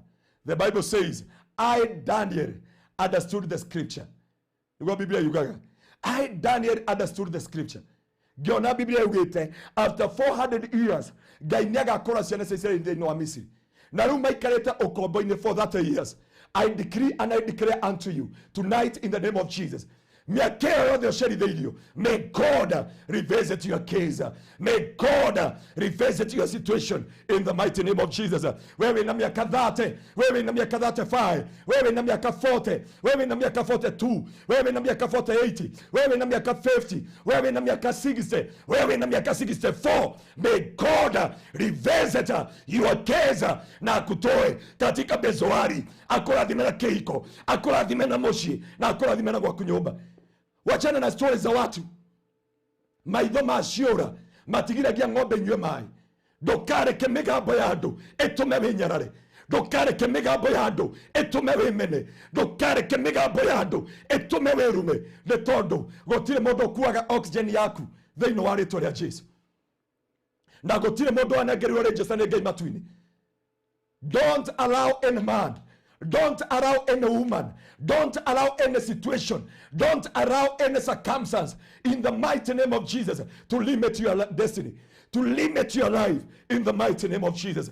Speaker 1: the Bible says, I Daniel understood the scripture. Nĩguo Biblia yugaga I Daniel understood the scripture. Giona Biblia yugite after 400 years Ngai nĩagakũra ciana cia Isiraeli thĩinĩ wa Misiri. Na rĩu maikarĩte ũkombo-inĩ for 30 years. I decree and I declare unto you tonight in the name of Jesus. Miaka yothe ũcerithĩirio, may God revisit your case. May God revisit your situation in the mighty name of Jesus. Wewe na miaka 30, wewe na miaka 35, wewe na miaka 40, wewe na miaka 42, wewe na miaka 48, wewe na miaka 50, wewe na miaka 60, wewe na miaka 64. May God revisit your case na akutoe katika Bezoari, akurathime na keiko, akurathime na moshi, na akurathime na gwaku nyumba. Wachana na stories za watu maitho maciũra matigiragia ng'ombe nyue mai. Ndukareke mĩgambo ya andũ ĩtũme wĩnyarare, ndukareke mĩgambo ya andũ ĩtũme wĩmene, ndukareke mĩgambo ya andũ ĩtũme wĩrume, nĩ tondũ gũtirĩ mũndũ ũkuaga oxygen yaku thĩinĩ wa rĩtwa rĩa Jesu, na gũtirĩ mũndũ wanengerirwo register nĩ Ngai matu-inĩ. Don't allow any man, don't allow any woman, don't allow any situation, don't allow any circumstance in the mighty name of Jesus to limit your destiny, to limit your life in the mighty name of Jesus.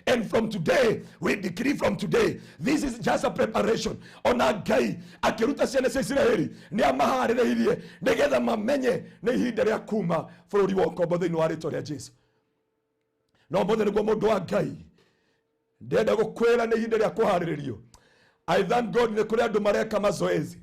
Speaker 1: And from today, we decree from today, this is just a preparation on our Ngai akiruta ciana cia Isiraeli ni amaharĩrĩirie nĩgetha mamenye nĩ ihinda rĩa kuma bũrũri wa ũkombo thĩinĩ wa rĩtwa rĩa Jesu. No mũthĩ nĩguo mũndũ wa Ngai ndenda gũkwĩra nĩ ihinda rĩa kũharĩrĩrio. I thank God nĩ kũrĩ andũ mareka mazoezi,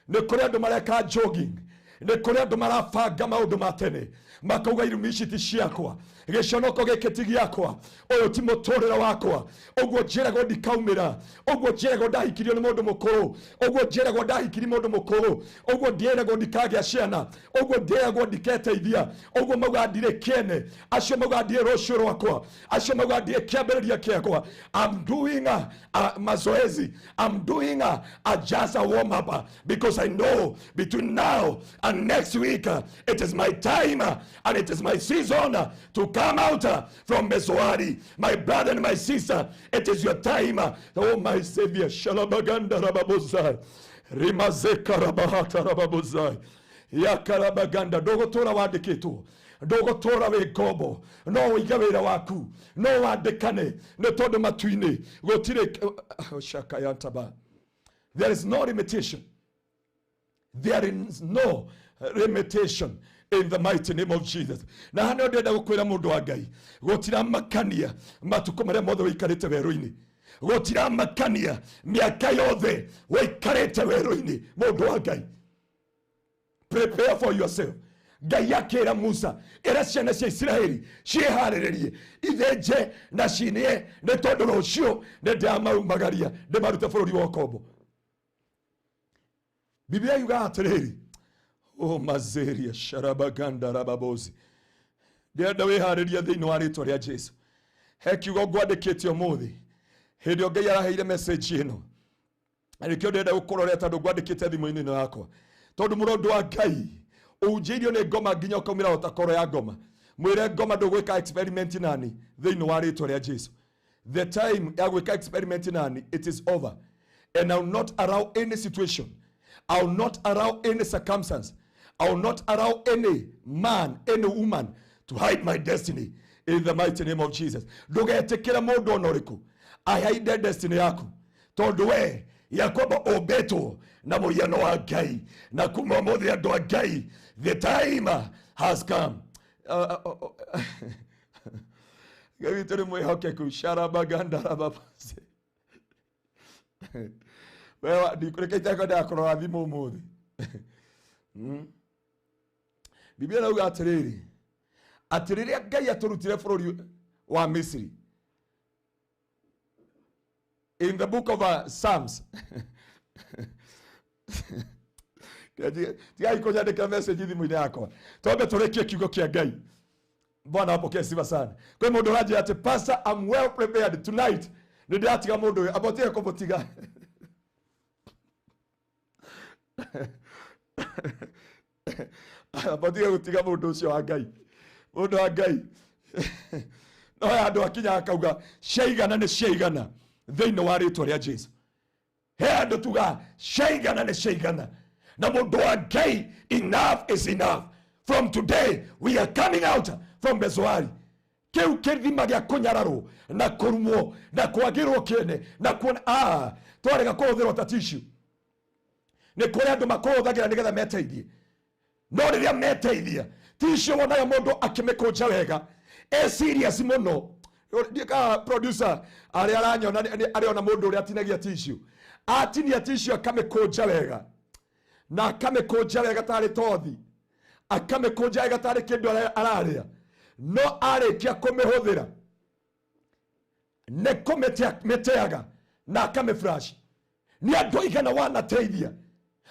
Speaker 1: nĩ kũrĩ andũ mareka jogging, nĩ kũrĩ andũ marabanga maũndũ ma tene makauga irumi ici ti ciakwa, gĩconoko gĩkĩ ti gĩakwa, ũyũ ti mũtũrĩre wakwa, ũguo njĩragwo ndikaumĩra, ũguo njĩragwo ndahikirio nĩ mũndũ mũkũrũ, ũguo njĩragwo ndahikiri mũndũ mũkũrũ, ũguo ndĩragwo ndikagĩa ciana, ũguo ndĩragwo ndiketeithia, ũguo mauga ndirĩ kĩene, acio mauga ndirĩ rũciũ rwakwa, acio mauga ndirĩ kĩambĩrĩria kĩakwa. I'm doing mazoezi, I'm doing just a warm up because I know between now and next week it is my time and it is my season to come out from Besoari. My brother and my sister, it is your time. Oh my Savior, Shalabaganda Rababuzai, Rimazeka Rabahata Rababuzai, Yakarabaganda, Dogotora Wadiketu, Dogotora Wegobo, no Igavera Waku, no Wadekane, no Todo Matuine, Gotire Shakayantaba. There is no limitation. There is no limitation in the mighty name of Jesus. Na hano ndenda gukwira mundu wa Ngai gutira makania matuko maria mothe wikarite weru-ini, gutira makania miaka yothe wikarite weru-ini. Mundu wa Ngai, prepare for yourself. Ngai akira Musa era ciana cia Isiraeli ciĩharĩrĩrie ithenje na cinie nĩ tondũ rũciũ nĩndamaumagaria ndĩmarute bũrũri wa ũkombo. Biblia yuga atĩrĩrĩ, oh mazeria sharabaganda rababozi, ndĩrenda wĩharĩrie thĩinĩ wa rĩtwa rĩa Jesu. He kiugo ngwandĩkĩte ũmũthĩ hĩndĩ ĩyo Ngai araheire message ĩno, na nĩkĩo ndĩrenda gũkũrorera tondũ ngwandĩkĩte thimũ-inĩ ĩno yakwa, tondũ mũndũ wa Ngai unjirio ni ngoma nginya ukaumira utakoro ya ngoma mwire ngoma ndugwika experiment nani thiini wa ritwa ria Jesu. The time ya gwika experiment nani, it is over, and I will not allow any situation, I will not allow any circumstance, I will not allow any man, any woman to hide my destiny in the mighty name of Jesus. Ndugetikira mundu onoriku ahide destiny yaku, tondu we yakoba obeto na muyano wa Ngai na kuma muthi andu a Ngai. The time has come. Gavitore mwihokeku sharabagandarabapaze wewe ndikurekete kwa ndakorora thimu muthi. Biblia nauga atiriri Ngai aturutire bururi wa Misri. In the book of Psalms tigai kunyandika message thimu-ini yakwa tombe turekie kiugo kia Ngai. Bwana apokee sifa sana. Kwa mundu raje ati pastor, I'm well prepared tonight. Ndiratiga mundu abotie kumutiga. Abotie gutiga mundu ucio wa Ngai. Mundu wa Ngai. No andu akinya akauga sheigana ni sheigana thiini wa ritwa ria Jesu. He andu tuga sheigana ni sheigana na mundu wa Ngai, enough is enough. From today we are coming out from Bezoari. Kiu kithima gia kunyararo na kurumwo na kwagirwo kiene na kuona twarega kuthirwo ta tissue. Ni kuri andu makuhuthagira nigetha meteithie, no riria meteithia tissue wonaga mundu akimikunja wega serious muno. Ndika producer ari aranyona ari ona mundu uri atinagia tissue, atinia tissue akamikunja wega na akamikunja wega tari tothi, akamikunja wega tari kindu araria, no arikia kumihuthira ne kumeteaga na akamiflash. Ni andu igana wanateithia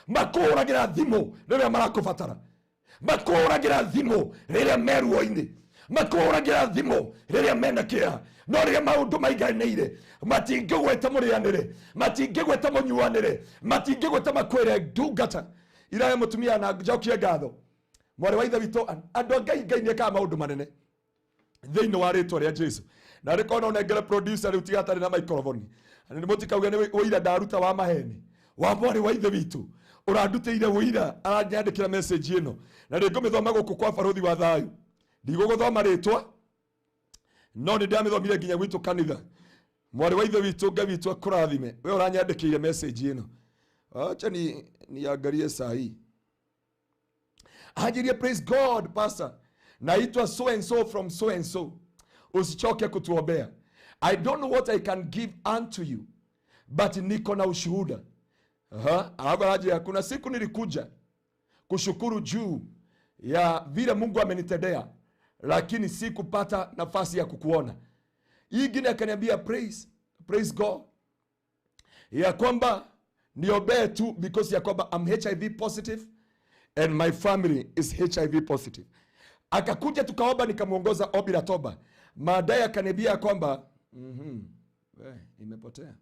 Speaker 1: makuragira thimu riria marakubatara, makuragira thimu riria meruo-ini, makuragira thimu riria mena kia, no riria maundu maiganire matingigweta murianire, matingigweta munyuanire, matingigweta makwire ndungata iraye mutumia na njokie ngatho mwari wa ithe witũ andu a Ngai ni ekaga maundu manene thiini wa ritwa ria Jesu. Na rikona unengere producer riu tiga atari na microphone ni mutikauga ni wira ndaruta wa maheni wa mwari wa ithe witũ urandutire wira aranyandikira message ino na ngumithoma guku kwa baruthi wa thayu. Ndigũgũthoma ritwa no ni ndamithomire nginya gwitu kanitha. Mwari wa ithe witũ Ngai witũ akurathime, we uranyandikire message ino, acha ni angalie sahi. Hajirie praise God pastor, naitwa so and so from so and so, usichoke kutuombea. I don't know what I can give unto you, but niko na ushuhuda. Haja kuna siku nilikuja kushukuru juu ya vile Mungu amenitendea, lakini sikupata nafasi ya kukuona. Ingine akaniambia praise God ya kwamba niombee tu because ya kwamba I'm HIV positive and my family is HIV positive. Akakuja tukaomba, nikamuongoza ombi la toba. Baadaye akaniambia kwamba imepotea.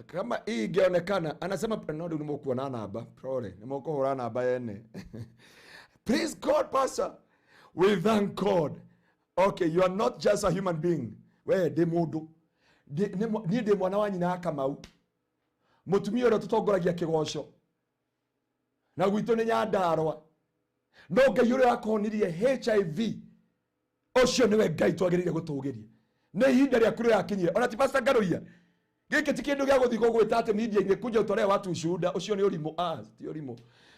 Speaker 1: Kama hii ingeonekana, anasema no nimekuona namba, prole nimekuona namba yene. Praise God pastor. We thank God. Okay, you are not just a human being. We de mundu. Ni de mwana wa nyina Kamau. Mutumia ro tutongoragia kigosho. Na gwito ni Nyandarua. No Ngai uri akonirie HIV. Ocio niwe Ngai twagirire gutugiria. Ni ihinda ria kuru yakinyire. Ona ti pastor Ngaruiya. Giki ti kindu gya guthiko gwita ati media ni kuja utore watu ushuhuda. Ocio ni urimo. Ti urimo.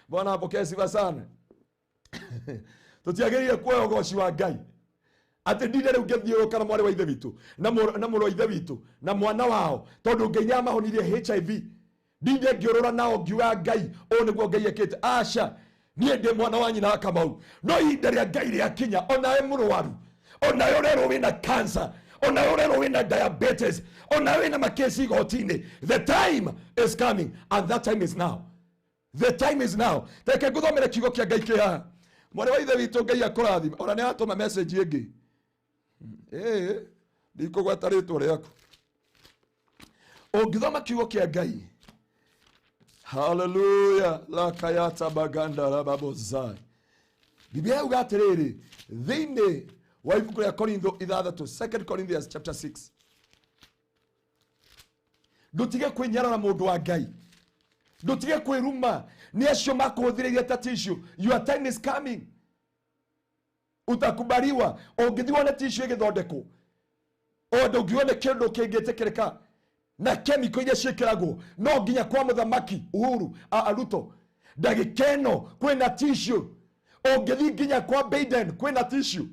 Speaker 1: Bwana apokee sifa sana. Tutiagirire kuoya ugoci wa Ngai. Ati ndine riu ngithiuruka na mwari wa ithe witu na mũrũ wa ithe witu na mwana wao tondu Ngai niamahonirie HIV. Ndine ngiurura nao ngiuga Ngai o niguo Ngai ekite. Aca nie ndi mwana wa nyina Kamau. No ihinda ria Ngai riakinya, onawe mũrwaru, onawe urerwo wina cancer, onawe urerwo wina diabetes, onawe wina makesi igoti-ini. The time is coming and that time is now. The time is now. Teke nguthomere kiugo kia Ngai kia mwari wa ithe witu Ngai akurathime. Ona ni atuma message ingi ndikugweta ritwa riaku. Ungithoma kiugo kia Ngai Hallelujah. La kayata baganda la babozai. Biblia ugaterere. Thine wa ibuku ya Korintho ithathatu. 2 Corinthians chapter 6. Ndutige kwinyara na mundu wa Ngai. Ndutige kwiruma. Ni acio makuhuthiria ta tissue. Your time is coming. Utakubaliwa. Ongithiwa na tissue igithondekwo. Ndungiwa na kindu kingitikirika. Na chemical iria ciikiragwo. No nginya kwa muthamaki Uhuru Ruto. Ndagikeno kwina tissue. Ongithi nginya kwa Biden kwina tissue.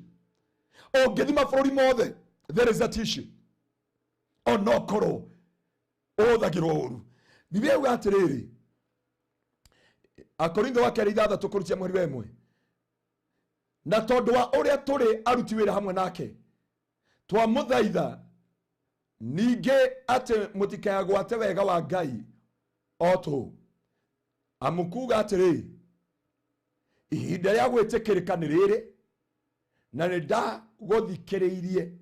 Speaker 1: Ongithi mabururi mothe there is a tissue. Onokoro othagirwo uru. Biblia yuga atiriri. Akorintho wa keri ithathatu kurutia mweri wa imwe. Na tondu wa uria turi aruti wira hamwe nake twamuthaitha ninge ate mutikayagwate wega wa Ngai oto amukuga atiri ihinda ria gwitikirika ni riri na nda guthikiriirie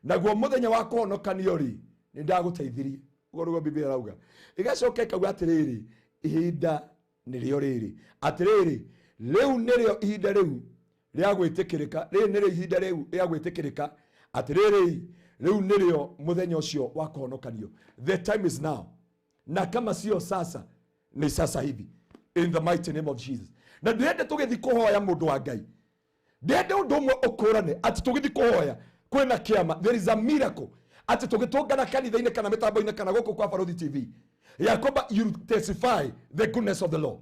Speaker 1: naguo muthenya wa kuhonokanio ri nda guteithirie ugo Biblia rauga igacoka ikauga atiriri ihinda nirio riri atiriri riu nirio ihinda riu ria gwitikirika ri nirio ihinda riu ria gwitikirika atiriri riu nirio muthenya ucio wa kuhonokanio. The time is now. Na kama sio sasa ni sasa hivi in the mighty name of Jesus. Na ndende tugithi kuhoya mundu wa Ngai. Ndende undu umwe ukurane ati tugithi kuhoya kwina kiama. There is a miracle. Ati tugitungana kanitha-ini kana mitambo-ini kana guku kwa Barodi TV. Yakoba, you testify the goodness of the Lord.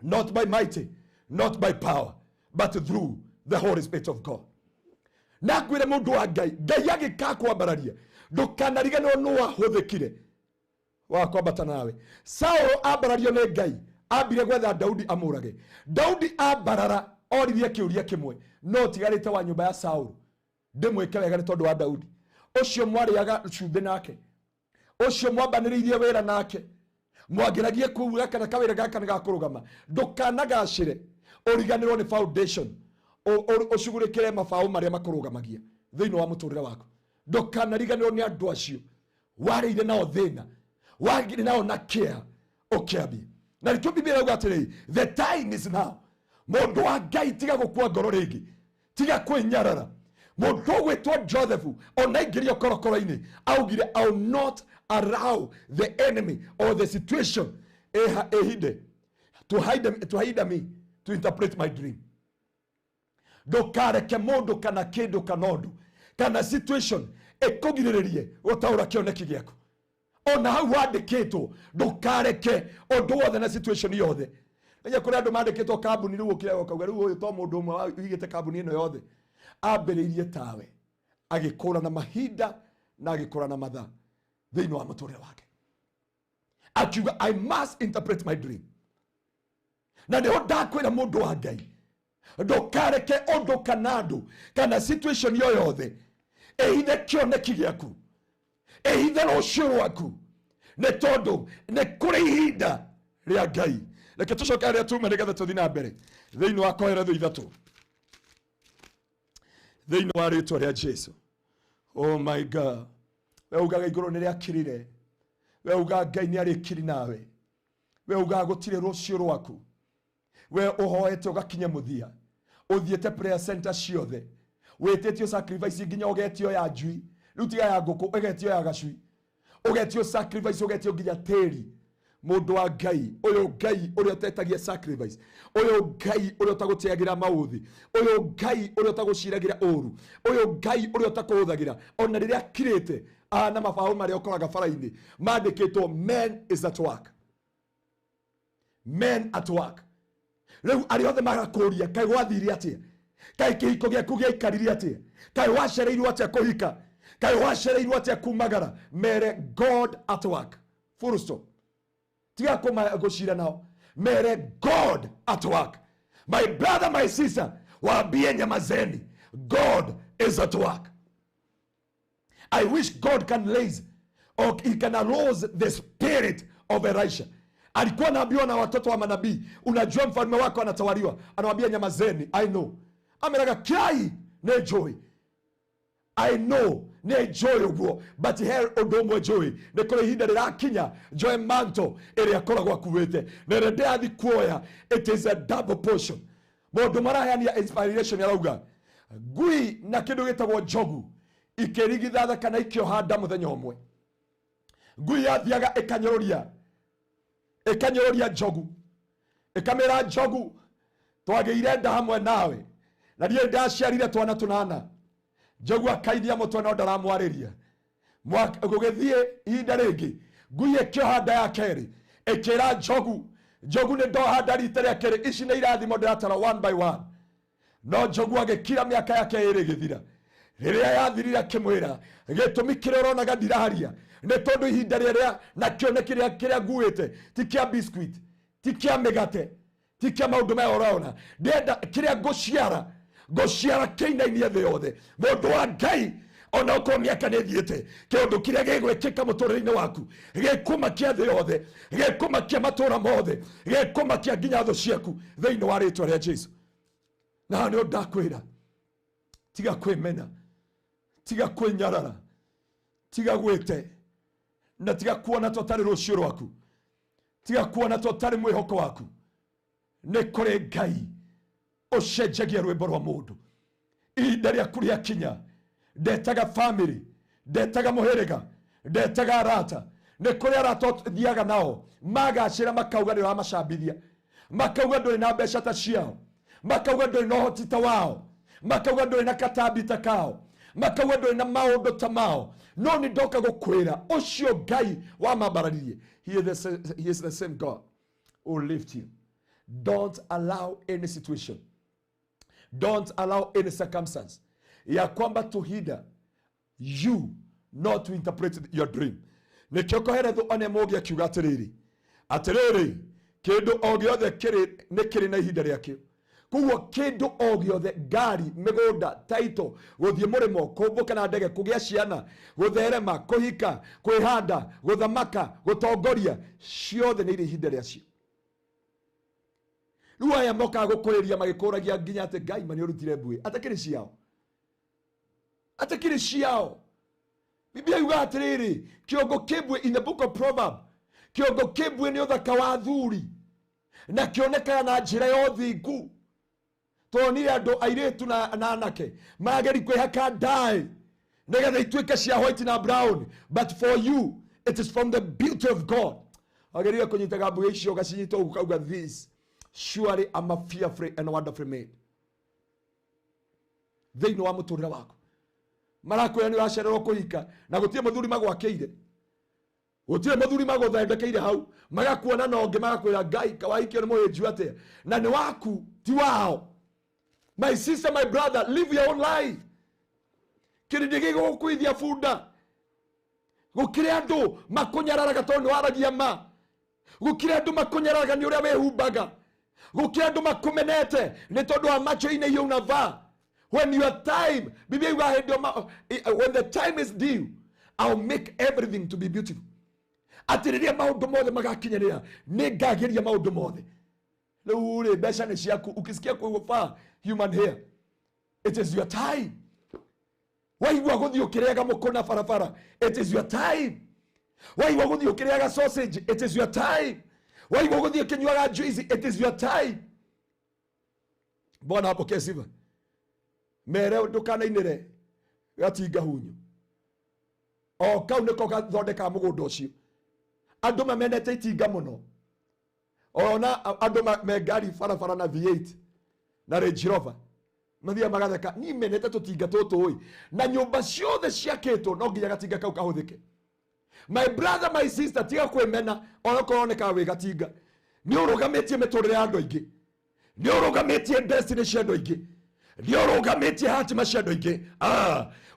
Speaker 1: Not by mighty, not by power, but through the Holy Spirit of God. Na kwire mundu wa Ngai, Ngai agika kwambararia. Ndukanariganwo no wahuthikire wa kwambata nawe. Saul ambarario ni Ngai, ambire gwetha Daudi amurage. Daudi ambarara oririe kiuria kimwe, no tigarite wa nyumba ya Saul. Ndimwike wega ni tondu wa Daudi. Ucio mwariaga cumbi nake. Ucio mwambaniriirie wira nake. Mwagiragie kuuga kana kawira gaka nigakurugama. Ndukanagacire. Origanirwo ni foundation. Ucugurikire mabao maria makurugamagia thiini wa muturire waku. Ndukanariganirwo ni andu acio wariire nao thina, wagire nao na care ukiambia. Na rĩtũ Biblia rauga atĩrĩ, the time is now. Mundu wa Ngai tiga gukua ngoro ringi, tiga kwinyarara. Mundu gwitwo Joseph ona ingirio korokoro-ini augire, I will not allow the enemy or the situation to hide me to interpret my dream. Ndukareke mundu kana kindu kanondu kana situation ikugiriririe gutaura kioneki giaku. Ona hau wandikitwo ndukareke undu wothe na situation yothe. Nanya kuri andu mandikitwo kambuni riu ukire ukauga riu uyu to mundu umwe wigite kambuni ino yothe ambiriirie tawe agikura na mahinda na agikura na mathaa thiini wa muturire wake. Akiuga I must interpret my dream. Na ndio ndakwira mundu wa Ngai ndukareke undu kanandu kana situation yoyothe ehithe kioneki giaku, ehithe rucio rwaku, ni tondu ni kuri ihinda ria Ngai. Reke tucoke aria tuma nigetha tuthi na mbere thiini wa Koheretho ithatu thiini wa ritwa ria Jesu. Oh my God. We ugaga iguru ni ria kirire, we ugaga Ngai ni arikiri nawe, we ugaga gutire rucio rwaku, we uhoete ugakinya muthia, uthiete prayer center ciothe, wetetio sacrifice nginya ugetio ya njui, riu tiga ya nguku ugetio ya gacui, ugetio sacrifice ugetio nginya teri. Mundu wa Ngai, uyu Ngai uria utetagia sacrifice, uyu Ngai uria utagutiagira mauthi, uyu Ngai uria utaguciragira uru, uyu Ngai uria utakuhuthagira ona riria kirite na mabao maria ukoraga bara-ini mandikitwo men is at work, men at work. Riu ari othe magakuria kai gwathire atia, kai kihiko giaku giaikarire atia, kai wacereirwo atia kuhika, kai wacereirwo atia kumagara. Mere God at work, full stop. Tiga koma gucira nao. Mere God at work. My brother, my sister, waambie nyamazeni, God is at work. I wish God can raise or he can arouse the spirit of Elisha. Alikuwa anaambiwa na watoto wa manabii, unajua mfalme wako anatawaliwa, anawaambia nyamazeni. I know ameraga kiai ne joy, I know ne joy uguo but he odomwe joy ne kore hinda rirakinya joy manto ere akoragwa kuwete ne redathi kuoya. It is a double portion. Mondo marahania inspiration yarauga gui na kindu gitagwo jogu ikirigithatha kana ikiohanda muthenya umwe. Ngui yathiaga ikanyororia jogu ikamera jogu twageire nda hamwe nawe na ndiye ndaciarire twana tunana. Jogu akaithia mutwana ndaramwariria gugithie ihinda ringi ngui ikiohanda ya keri ikira jogu ne ndohanda rita ria keri ici ne irathimo ndiratara one by one. No jogu agikira miaka yake iri githira riria yathirira kimwira gitumi kiroronaga ndiraharia ne tondu ihinda riria na kione kiria nguite ti kia biscuit ti kia megate ti kia maundu ma oraona ndenda kiria gociara kiina-ini thĩ yothe mundu wa Ngai ona uko miaka nĩ thiĩte kĩũndũ kĩrĩa gĩgwĩkĩka mũtũrĩre-inĩ waku gĩkumakia thĩ yothe gĩkumakia matũra mothe gĩkumakia nginya thũ ciaku thĩinĩ wa rĩtwa rĩa Jesu. Na nĩ ndakwĩra tiga kwĩmena tiga kwĩnyarara tiga gwĩte na tiga kuona totari rũciũ rwaku tiga kuona totari mwĩhoko waku. Nĩ kũrĩ Ngai ũcenjagia rwĩmbo rwa mũndũ. Ihinda rĩaku rĩakinya ndetaga family ndetaga mũhĩrĩga ndetaga arata. Nĩ kũrĩ arata thiaga nao magacĩra makauga nĩ ũramacambithia makauga ndũrĩ na mbeca ta ciao makauga ndũrĩ na ũhoti ta wao makauga ndũrĩ na katambi ta kao makauga ndũrĩ na maũndũ ta mao. No nĩ ndoka gũkwĩra ũcio Ngai wamambararirie he is the same God who will lift you. Don't allow any situation, don't allow any circumstance ya kwamba to hinder you not to interpret your dream. Nikio heretho one mogia kiuga atiriri kindu o giothe kiri na ihinda riakio. Kuguo kindu o giothe ngari migunda taito guthie murimo kumbuka na ndege kugia ciana gutherema kuhika kwihanda guthamaka gutongoria ciothe ni ihinda riacio. Riu aya moka gukuriria magikuragia nginya ati Ngai mani urutire mbui atakiri ciao. Biblia yuga atiriri kiongo kibwe in the book of Proverbs kiongo kibwe ni uthaka wa thuri na kioneka na njira ya uthingu. Tonire andu airetu na anake mageri kwihaka ndai nigetha ituike cia white na brown, but for you it is from the beauty of God. Ageria kunyitaga mbui icio gacinyita ukauga this surely I'm a fearfully and wonderfully made. Thĩinĩ wa mũtũrĩre waku marakwĩra nĩ ũracererwo kũhika na gũtirĩ mũthuri magwakĩire gũtirĩ mũthuri magũthondekeire hau magakuona na ũngĩ magakwĩra Ngai kawahikio nĩ mũhĩnju atĩa na nĩ waku ti wao. My sister, my brother, live your own life. Kĩrĩndĩ gĩgũgũkuithia bunda gũkĩrĩ andũ makũnyararaga tondũ nĩ waragia ma gũkĩrĩ andũ makũnyararaga nĩ ũrĩa wĩhumbaga gũkĩrĩ andũ makũmenete nĩ tondũ wa macho-inĩ iria unavaa. When your time, when the time is due, I'll make everything to be beautiful. Atiriria maundu mothe magakinyanira ni ngagiria maundu mothe. Riu ri mbeca ni ciaku ukisikia kufa human hair. It is your time. Waigua guthii ukiriaga mukona barabara, it is your time. Waigua guthii ukiriaga sausage, it is your time. Waigua guthii ukinywaga juice, it is your time. Bwana apokee sifa. Mere ndukanainire gatinga hunyu o kau niko gathondeka mugunda ucio. Andu mamenete itinga muno ona andu megari barabara na V8 na Range Rover mathia magatheka ni menete tutinga tutu na nyumba ciothe ciakitwo no nginya gatinga kau kahuthike. My brother, my sister, tiga kwimena ona koroneka wi gatinga ni urugametie miturire andu aingi ni urugametie destiny cia andu aingi nĩũrũgamĩtie hatima cia andũ aingĩ.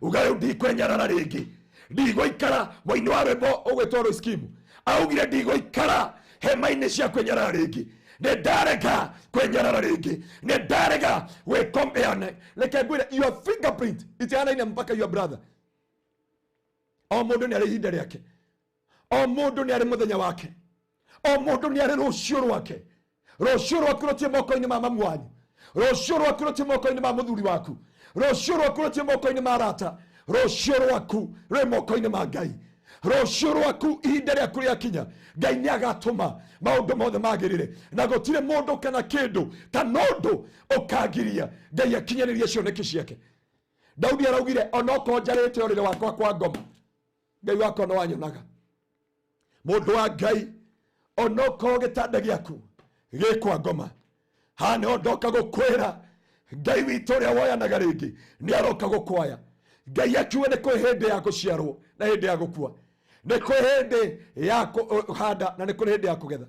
Speaker 1: Ugayo ndikwenyarara rĩngĩ ndigũikara mwĩinĩ wa rwĩmbo ũgwĩtwo skimu augire ndigũikara hema-inĩ cia kwenyarara rĩngĩ nĩndarega kwenyarara rĩngĩ nĩndarega gwĩkombeana. Reke ngwĩre your fingerprint itihanaine mpaka your brother. O mũndũ nĩ arĩ ihinda rĩake o mũndũ nĩ arĩ mũthenya wake o mũndũ nĩ arĩ rũciũ rwake. Rũciũ rwaku rũtirĩ moko-inĩ ma mamu wanyu. Rũciũ rwaku rũtirĩ moko-inĩ ma mũthuri waku. Rũciũ rwaku rũtirĩ moko-inĩ ma arata. rocio rwaku rwe moko-inĩ ma Ngai. Rocio rwaku ihinda rĩaku rĩakinya, Ngai nĩ agatũma maũndũ mothe magĩrĩre, na gũtirĩ mũndũ kana kĩndũ kana ũndũ ũkagiria Ngai akinyanĩrie cioneki ciake. Daudi araugire onokorwo njarĩte ũrĩrĩ wakwa kwa ngoma, Ngai wakwa no wanyonaga. Mũndũ wa Ngai, onokorwo gĩtanda gĩaku gĩ kwa ngoma, hana ndoka gũkwĩra Ngai witũ ũrĩa woyanaga rĩngĩ nĩ aroka gũkwaya. Ngai akiuga nĩ kwĩ hĩndĩ ya gũciarwo na hĩndĩ ya gũkua, nĩ kwĩ hĩndĩ ya kũhanda na nĩ kwĩ hĩndĩ ya kũgetha.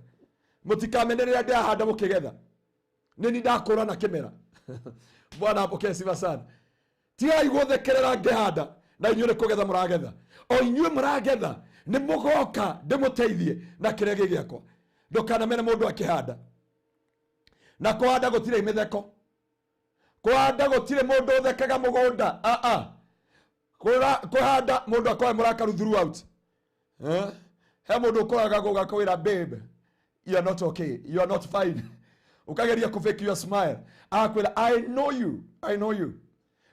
Speaker 1: Mũtikamene rĩrĩa ndĩrahanda mũkĩgetha, nĩ ni ndakũra na kĩmera. Bwana apokee sifa sana. Tigai gũthekerera ngĩhanda na inyuĩ nĩ kũgetha mũragetha. O inyuĩ mũragetha nĩ mũgoka ndĩmũteithie na kĩrĩa gĩgĩakwa. Ndũkanamene mũndũ akĩhanda, na kũhanda gũtirĩ mĩtheko. Kũhanda gũtirĩ mũndũ ũthekaga mũgũnda. Kũhanda mũndũ akoe mũrakaru throughout. He mũndũ ũkoraga gũgakwĩra babe, you are not okay, you are not fine. Ukageria kufake your smile, akwĩra I know you, I know you.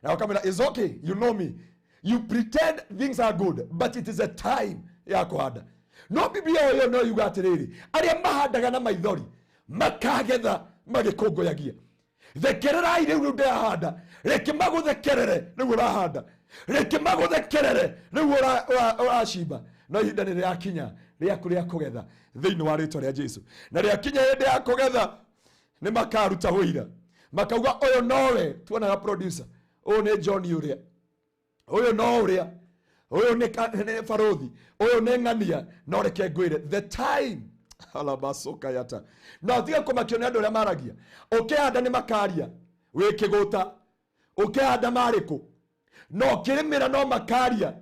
Speaker 1: Na ukamwĩra it's okay, you know me. You pretend things are good, but it is a time ya kũhanda. No Biblia yo no yuga atĩrĩrĩ, arĩa mahandaga na maithori makagetha magĩkũngũyagia. Thekererai rĩu ndĩrahanda, reke magũthekerere rĩu ũrahanda, reke magũthekerere rĩu ũracimba. No ihinda nĩ rĩakinya rĩaku rĩa kũgetha thĩinĩ wa rĩĩtwa rĩa Jesũ. Na rĩakinya hĩndĩ ya kũgetha nĩ makaruta wĩira, makauga ũyũ nowe. Tuonaga producer, ũyũ nĩ John ũrĩa, ũyũ no ũrĩa, ũyũ nĩ Barothi, ũyũ nĩ Ng'ania. No reke ngwĩre the time alabasoka yata na tiga kũmakio nĩ andũ arĩa maragia. Ũkĩhanda nĩ makaria wĩ kĩgũta, ũkĩhanda marĩkũ, no kĩrĩmĩra no makaria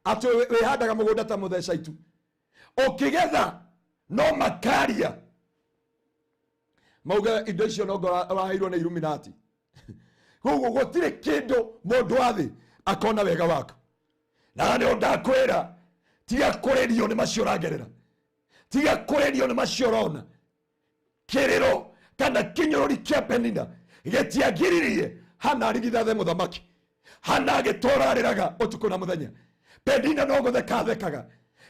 Speaker 1: atĩ wĩhandaga mũgũnda ta mũtheca itu. Ũkĩgetha no makaria mauga indo icio no ũraheirwo nĩ Illuminati. Koguo gũtirĩ kĩndũ mũndũ wa thĩ akona wega waku. Na nĩ ndakwĩra tiga kũrĩrio nĩ macio ũragerera, tiga kũrĩrio nĩ macio ũrona. Kĩrĩro kana kĩnyũrũri kĩa Penina gĩtiagiririe Hana arigithathe mũthamaki. Hana agĩtũrarĩraga ũtukũ na mũthenya. Penina no gũtheka thekaga.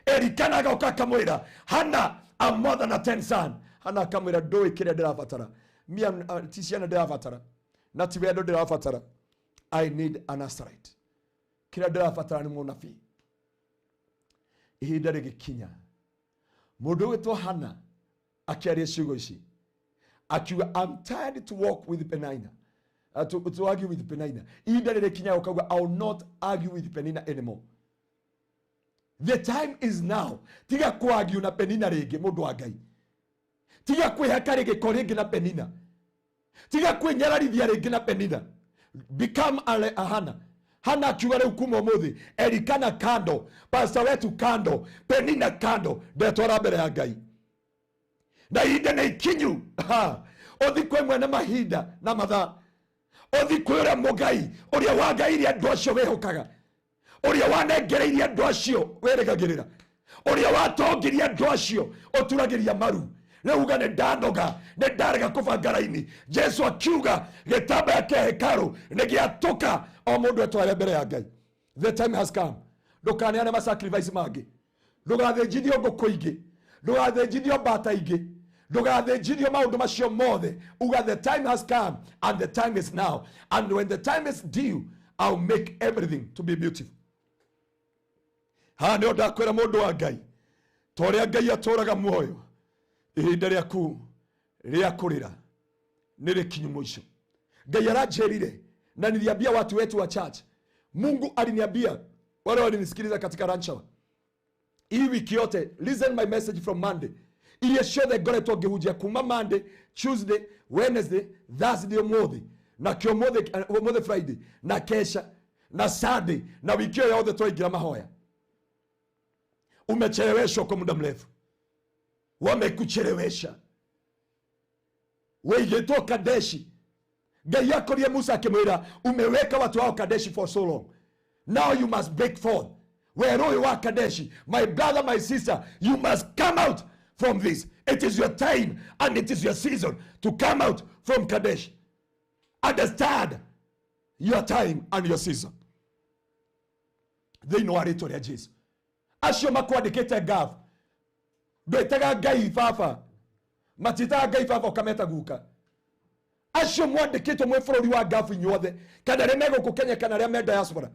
Speaker 1: Elikana agoka akamwĩra Hana, I'm more than a 10 son. Hana akamwĩra ndũĩ kĩrĩa ndĩrabatara, ti ciana ndĩrabatara, na ti wendo ndĩrabatara. I need an Nazarite. Kĩrĩa ndĩrabatara nĩ mũnabii. Ihinda rĩgĩkinya, mũndũ wĩtwo Hana akĩaria ciugo ici, akiuga I'm tired to walk with Penina, to argue with Penina. Ihinda rĩgĩkinya ũkauga I will not argue with Penina anymore. The time is now. Tiga kuargue na Penina rĩngĩ mũndũ wa Ngai. Tiga kwĩhaka rĩngĩko rĩngĩ na Penina. Tiga kwĩnyararithia rĩngĩ na Penina. Become a Hana. Hana akiuga rĩu kuma ũmũthĩ, Elikana kando, pastor wetu kando, Penina kando, ndetwara mbere ya Ngai. Na ihinda nĩ ikinyu. Ũthi kwĩ mwene mahinda na mathaa. Ũthi kwĩ ũrĩa mũgai, ũrĩa wangairie andũ acio wĩhokaga, ũrĩa wanengereirie andũ acio wĩrĩgagĩrĩra, ũrĩa watongirie andũ acio ũturagĩria maru. Rĩu uga nĩ ndanoga, nĩ ndarega kũbanga raini. Jesu akiuga gĩtambaya kĩa hekaru nĩ gĩatũka, o mũndũ etware mbere ya Ngai. The time has come. Ndũkaneane masacrifice mangĩ, ndũgathĩnjithio ngũkũ ingĩ, ndũgathĩnjithio mbata ingĩ, ndũgathĩnjithio maũndũ macio mothe. Uga the time has come and the time is now, and when the time is due I'll make everything to be beautiful. Ha nĩ ndakwĩra mũndũ wa Ngai, ta ũrĩa Ngai atũraga muoyo, ihinda rĩaku rĩa kũrĩra nĩ rĩkinyu mũico. Ngai aranjĩrire na niliambia watu wetu wa church, Mungu aliniambia wale walinisikiliza katika rancho hii wiki yote, listen my message from Monday. Ile shode ngoretwo ngĩhunjia kuma Monday, Tuesday, Wednesday, Thursday ũmũthĩ, na ũmũthĩ Friday, na kesha, na Sunday, na wiki yothe twaingira mahoya. Umecheleweshwa kwa muda mrefu. Wamekuchelewesha. Weigĩtwo Kadeshi. Ngai akorie Musa akĩmwĩra umeweka watu wao Kadeshi for so long. Now you must break forth. Where you are Kadeshi, my brother, my sister, you must come out from this. It is your time and it is your season to come out from Kadesh. Understand your time and your season. They know rĩtwa rĩa Jesu. Acio makwandĩkĩte gav. Ndwĩtaga Ngai baba. Matitaga Ngai baba ũkameta guka. Acio mwandĩkĩtwo mwĩ bũrũri wa gav inyuothe. Kana arĩa megũkũ Kenya kana arĩa me diaspora.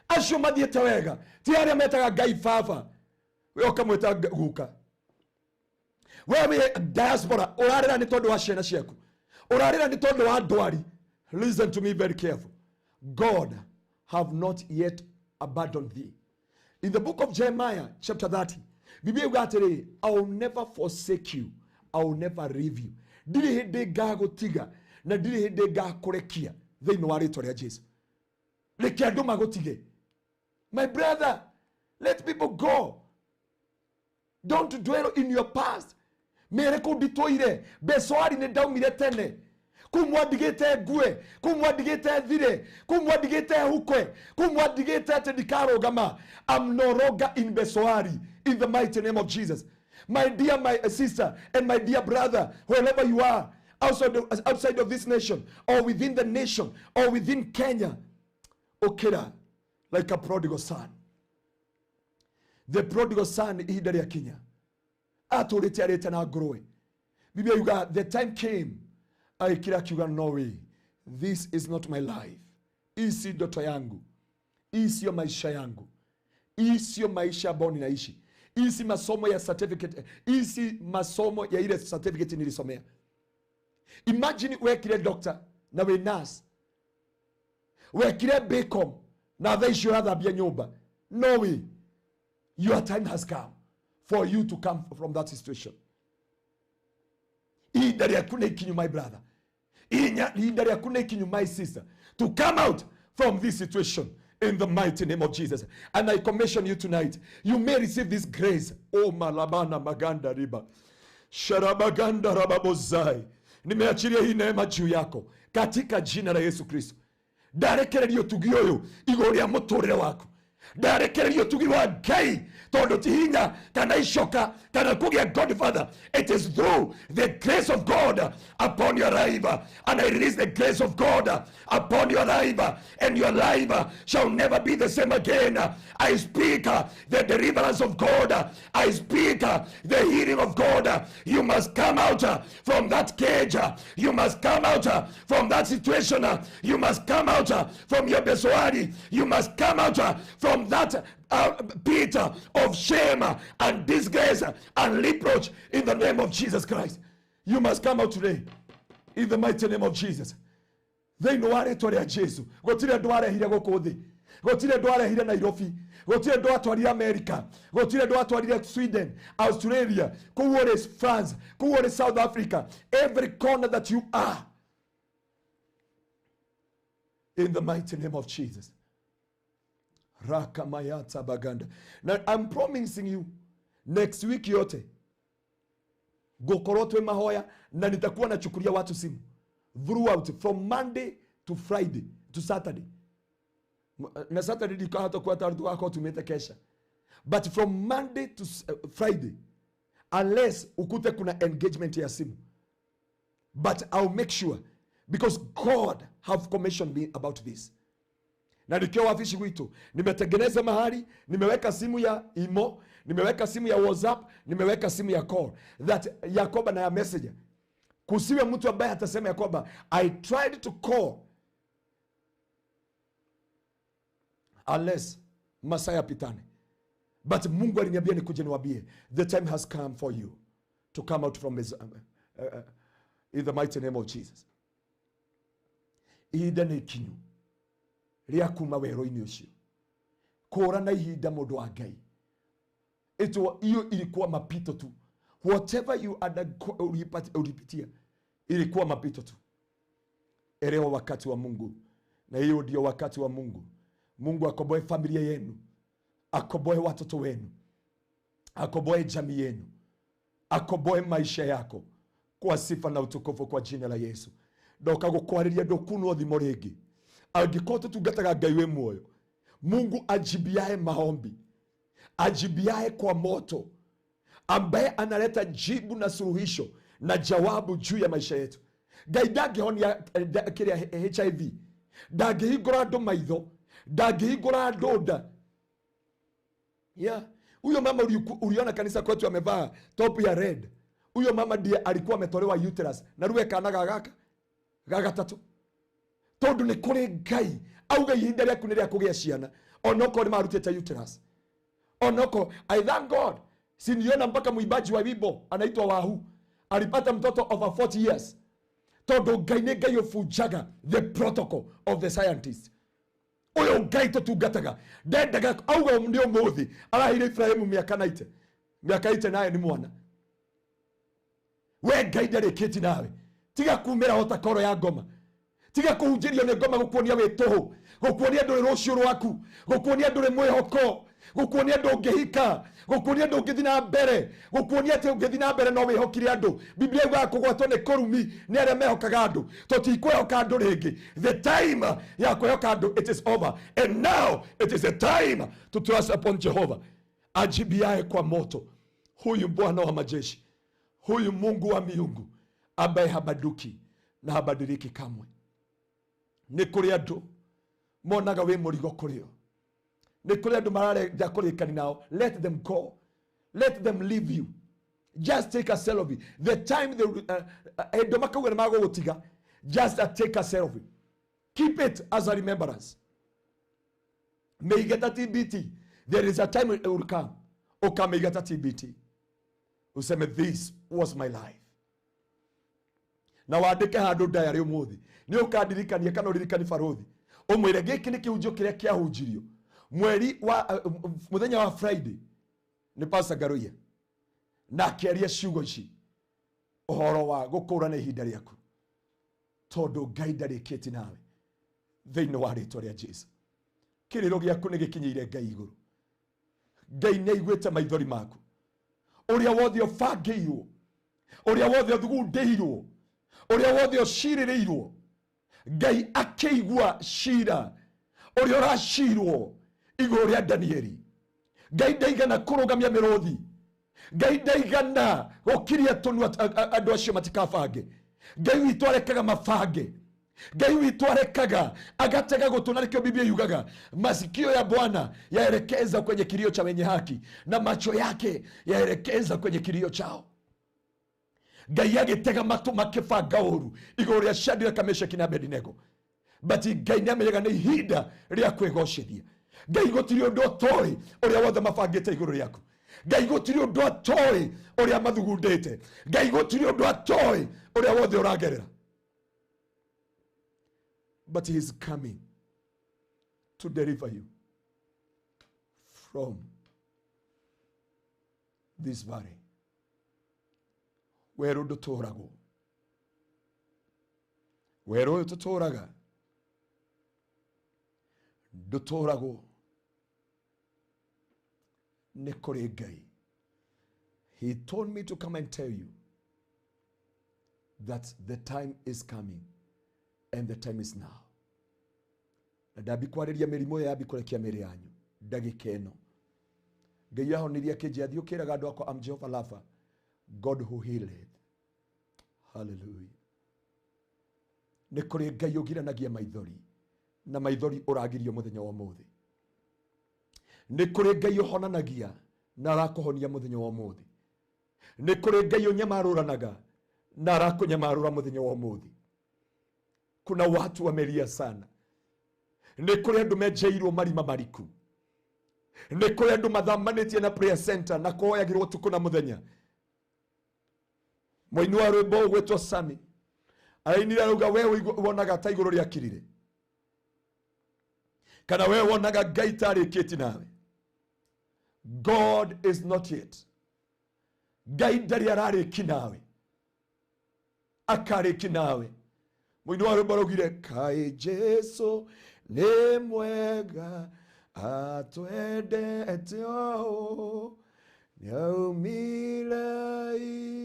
Speaker 1: Acio mathiĩte wega. Ti arĩa metaga Ngai baba. We ũkamwĩta guka. Wewe diaspora ũrarĩra nĩ tondũ wa ciana ciaku. Ũrarĩra nĩ tondũ wa ndwari. Listen to me very careful. God have not yet abandoned thee. In the book of Jeremiah chapter 30, Biblia yuga atĩrĩ, I will never forsake you, I will never leave you. Ndirĩ hĩndĩ ngagũtiga na ndirĩ hĩndĩ ngakũrekia thĩinĩ wa rĩtwa rĩa Jesu. Reke andũ magũtige. My brother, let people go. Don't dwell in your past. Mere kũnditũire beswari nĩ ndaumire tene. Kumwadigite ngue, kumwadigite thire, kumwadigite hukwe, kumwadigite ati ndikarogama. I'm no longer in Besoari, in the mighty name of Jesus. My dear my sister and my dear brother, wherever you are, outside of this nation, or within the nation, or within Kenya, okera like a prodigal son. The prodigal son Ihinda rĩa Kenya. Atũrĩte arĩte na ngũrũwe. Biblia yuga, the time came, aikira kiuga, no way, this is not my life. Hii si ndoto yangu. Hii sio maisha yangu. Hii sio maisha ambayo ninaishi. Hii si masomo ya certificate. Hii si masomo ya ile certificate nilisomea. Imagine wekire doctor na we nurse. Wekire BCom na thaici ũrathambia nyũmba. No way. Your time has come for you to come from that situation. Ihinda rĩaku nĩ ikinyu, my brother. Ihinda rĩaku nĩ ikinyu, my sister, to come out from this situation in the mighty name of Jesus. And I commission you tonight. You may receive this grace. Oh malabana maganda riba. Sharabaganda rababozai. Nimeachilia hii neema juu yako katika jina la Yesu Kristo. Ndarekererio tugi ũyũ igũrũ rĩa mũtũrĩre waku. Ndarekererio tugi wa Ngai tondu ti hinya kana icoka kana kũgĩa Godfather. It is through the grace of God upon your life, and I release the grace of God upon your life, and your life shall never be the same again. I speak the deliverance of God. I speak the healing of God. You must come out from that cage. You must come out from that situation. You must come out from your besoari. You must come out from that pit of shame and disgrace and reproach in the name of Jesus Christ. You must come out today in the mighty name of Jesus. Thĩinĩ wa rĩtwa rĩa Jesu. Gũtirĩ andũ arehire gũkũ thĩ. Gũtirĩ andũ arehire Nairobi. Gũtirĩ andũ atwarire America. Gũtirĩ andũ atwarire Sweden, Australia, kũu France, kũu South Africa. Every corner that you are, in the mighty name of Jesus. Rakamayata baganda. Now I'm promising you next week yote Gukurotwe mahoya na nitakuwa nachukulia watu simu throughout from Monday to Friday to Saturday. Na Saturday ndiko hatakuwa taratu wako tumete kesha. But from Monday to Friday, unless ukute kuna engagement ya simu. But I'll make sure, because God have commissioned me about this. Na nikiwa wafishi kwitu, nimetengeneza mahali, nimeweka simu ya imo, nimeweka simu ya WhatsApp, nimeweka simu ya call, that Yakoba na ya messenger. Kusiwe mtu ambaye atasema Yakoba, I tried to call unless Masaya pitane. But Mungu aliniambia nikuje niwaambie, the time has come for you to come out from his, in the mighty name of Jesus. Ihinda nĩ ikinyu Riaku mawero-inĩ ũcio. Kũra na ihinda mũndũ wa Ngai. Iyo ilikuwa mapito tu. Whatever you ulipitia ilikuwa mapito tu. Elewa wakati wa Mungu. Na hiyo ndio wakati wa Mungu. Mungu akomboe familia yenu. Akomboe watoto wenu. Akomboe jamii yenu. Akomboe maisha yako. Kwa sifa na utukufu kwa jina la Yesu. Ndoka gũkwarĩria ndũkunwo thimo rĩngĩ. Angĩkorwo tũtungataga Ngai wĩ muoyo, Mungu ajibiaye maombi, ajibiaye kwa moto, ambaye analeta jibu na suluhisho na jawabu juu ya maisha yetu. Ngai ndangĩhonia kĩrĩa HIV, ndangĩhingũra andũ maitho, ndangĩhingũra andũ nda, Yeah. Huyo mama uliona kanisa kwetu amevaa top ya red. Huyo mama ndiye alikuwa ametolewa uterus. Na ruwe kana gagatatu. Tondu ni kuri Ngai auga ihinda rĩaku nĩ rĩa kũgĩa ciana. Onoko ni marutĩte uterus. Onoko, I thank God. Siniona mpaka mwimbaji wa wimbo anaitwa Wahu alipata mtoto over 40 years. Tondu Ngai nĩ Ngai ũbunjaga the protocol of the scientists. Uyo Ngai tũtungataga ndendaga auga nĩ ũmũthĩ arahire Ibrahimu mĩaka 90. Mĩaka 80 naye ni mwana. We Ngai ndarĩkĩti nawe. Tiga kumĩra hota koro ya ngoma. Tiga kuhunjirio nĩ ngoma gũkuonia wĩ tũhũ. Gũkuonia ndũrĩ rũciũ rwaku. Gũkuonia ndũrĩ mwĩhoko. Gũkuonia ndũngĩhika. Gũkuonia ndũngĩthiĩ na mbere. Gũkuonia atĩ ũngĩthiĩ na mbere no wĩhokire andũ. Biblia yugaga kũgwatwo nĩ kũrumi nĩ arĩa mehokaga andũ. Tũtikwĩhoka andũ rĩngĩ. The time ya kwĩhoka andũ, it is over. And now it is the time to trust upon Jehovah. Ajibiaye kwa moto. Huyu Bwana wa majeshi. Huyu Mungu wa miungu ambaye habaduki na habadiliki kamwe. Nĩ kũrĩ andũ monaga wĩ mũrigo kũrĩ o. Nĩ kũrĩ andũ mararenda kũrĩkani nao. Let them go. Let them leave you. Just take a selfie. The time they endo makauga nĩ magũgũtiga. Just take a selfie. Keep it as a remembrance. Meigata TBT. There is a time it will come. Ukameigata TBT. Useme this was my life. Na wandike handũ diary ũmũthĩ. Nĩ ũkandirikania kana ũririkani Barothi. Ũmwĩre gĩkĩ nĩ kĩhunjio kĩrĩa kĩahunjirio. Mweri wa muthenya wa Friday nĩ Pastor Ngaruiya. Na akĩaria ciugo ici. Ũhoro wa gũkũũrana ihinda rĩaku. Tondũ Ngai ndarĩkĩti nawe. Thĩinĩ wa rĩĩtwa rĩa Jesũ. Kĩrĩro gĩaku nĩ gĩkinyĩire Ngai igũrũ. Ngai nĩ aiguĩte maithori maku. Ũrĩa wothe ũbangĩirwo. Ũrĩa wothe ũthugundĩirwo. Ũrĩa wothe ũcirĩrĩirwo. Ngai akĩigua cira. Ũrĩa ũracirwo igũrũ rĩa Danieli. Ngai ndaigana kũrũgamia mĩrũthi. Ngai ndaigana gũkiria tũnua andũ acio matikabange. Ngai witũ arekaga mabange. Ngai witũ arekaga agatega gũtũ, na nĩkĩo Biblia yugaga masikio ya Bwana yaelekeza kwenye kilio cha wenye haki na macho yake yaelekeza kwenye kilio chao. Ngai agĩtega matũ makĩbanga ũru igũrũ rĩa Shadraka, Meshaki na Abedinego. But Ngai nĩamenyaga nĩ ihinda rĩa kwĩgocithia. Ngai gũtirĩ ũndũ atoĩ ũrĩa wothe mabangĩte igũrũ rĩaku. Ngai gũtirĩ ũndũ atoĩ ũrĩa mathugundĩte. Ngai gũtirĩ ũndũ atoĩ ũrĩa wothe ũragerera. But he is coming to deliver you from this valley. Werũ ndũtũũragwo. Werũ ũyũ tũtũũraga ndũtũũragwo nĩ kũrĩ Ngai. He told me to come and tell you that the time is coming and the time is now. Na ndabi kwarĩria mĩrimũ ya yabi kũrekia mĩrĩ yanyu ndagĩka ĩno. Ngai ahonirie akĩnjia thiĩ ũkĩraga andũ akwa, I'm Jehovah Rapha, God who healeth. Hallelujah. Nĩ kũrĩ Ngai ũgiranagia maithori, na maithori ũragirio mũthenya wa ũmũthĩ. Nĩ kũrĩ Ngai ũhonanagia na arakũhonia mũthenya wa ũmũthĩ. Nĩ kũrĩ Ngai ũnyamarũranaga na arakũnyamarũra mũthenya wa ũmũthĩ. Kuna watu wamelia sana. Nĩ kũrĩ andũ menjeirwo marima mariku. Nĩ kũrĩ andũ mathamanĩtie na prayer center na kũhoyagĩrwo ũtukũ na mũthenya. Mũini wa rwĩmbo ũgwĩtwo Sami ainire arauga, we wonaga ta igũrũ rĩakirire, kana we wonaga Ngai tarĩkĩti nawe. God is not yet. Ngai ndarĩ ararĩki nawe, akarĩki nawe. Mũini wa rwĩmbo araugire, kaĩ Jesu nĩ mwega atwendete ũũ, nĩaumire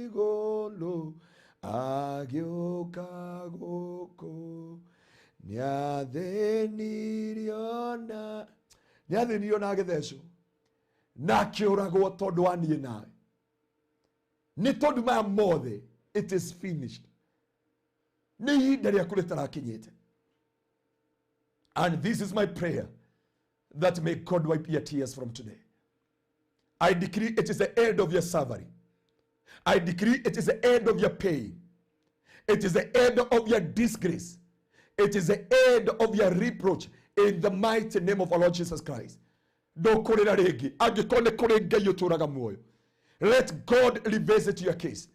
Speaker 1: igũrũ agĩũka gũkũ, nĩathĩnirio na agĩthecwo na akĩũragwo tondũ wa niĩ nawe. Nĩ tondũ maya mothe, it is finished. Nĩ ihinda rĩaku rĩtarakinyĩte. And this is my prayer, that may God wipe your tears from today. I decree it is the end of your suffering. I decree it is the end of your pain. It is the end of your disgrace. It is the end of your reproach in the mighty name of our Lord Jesus Christ. Let God revisit your case.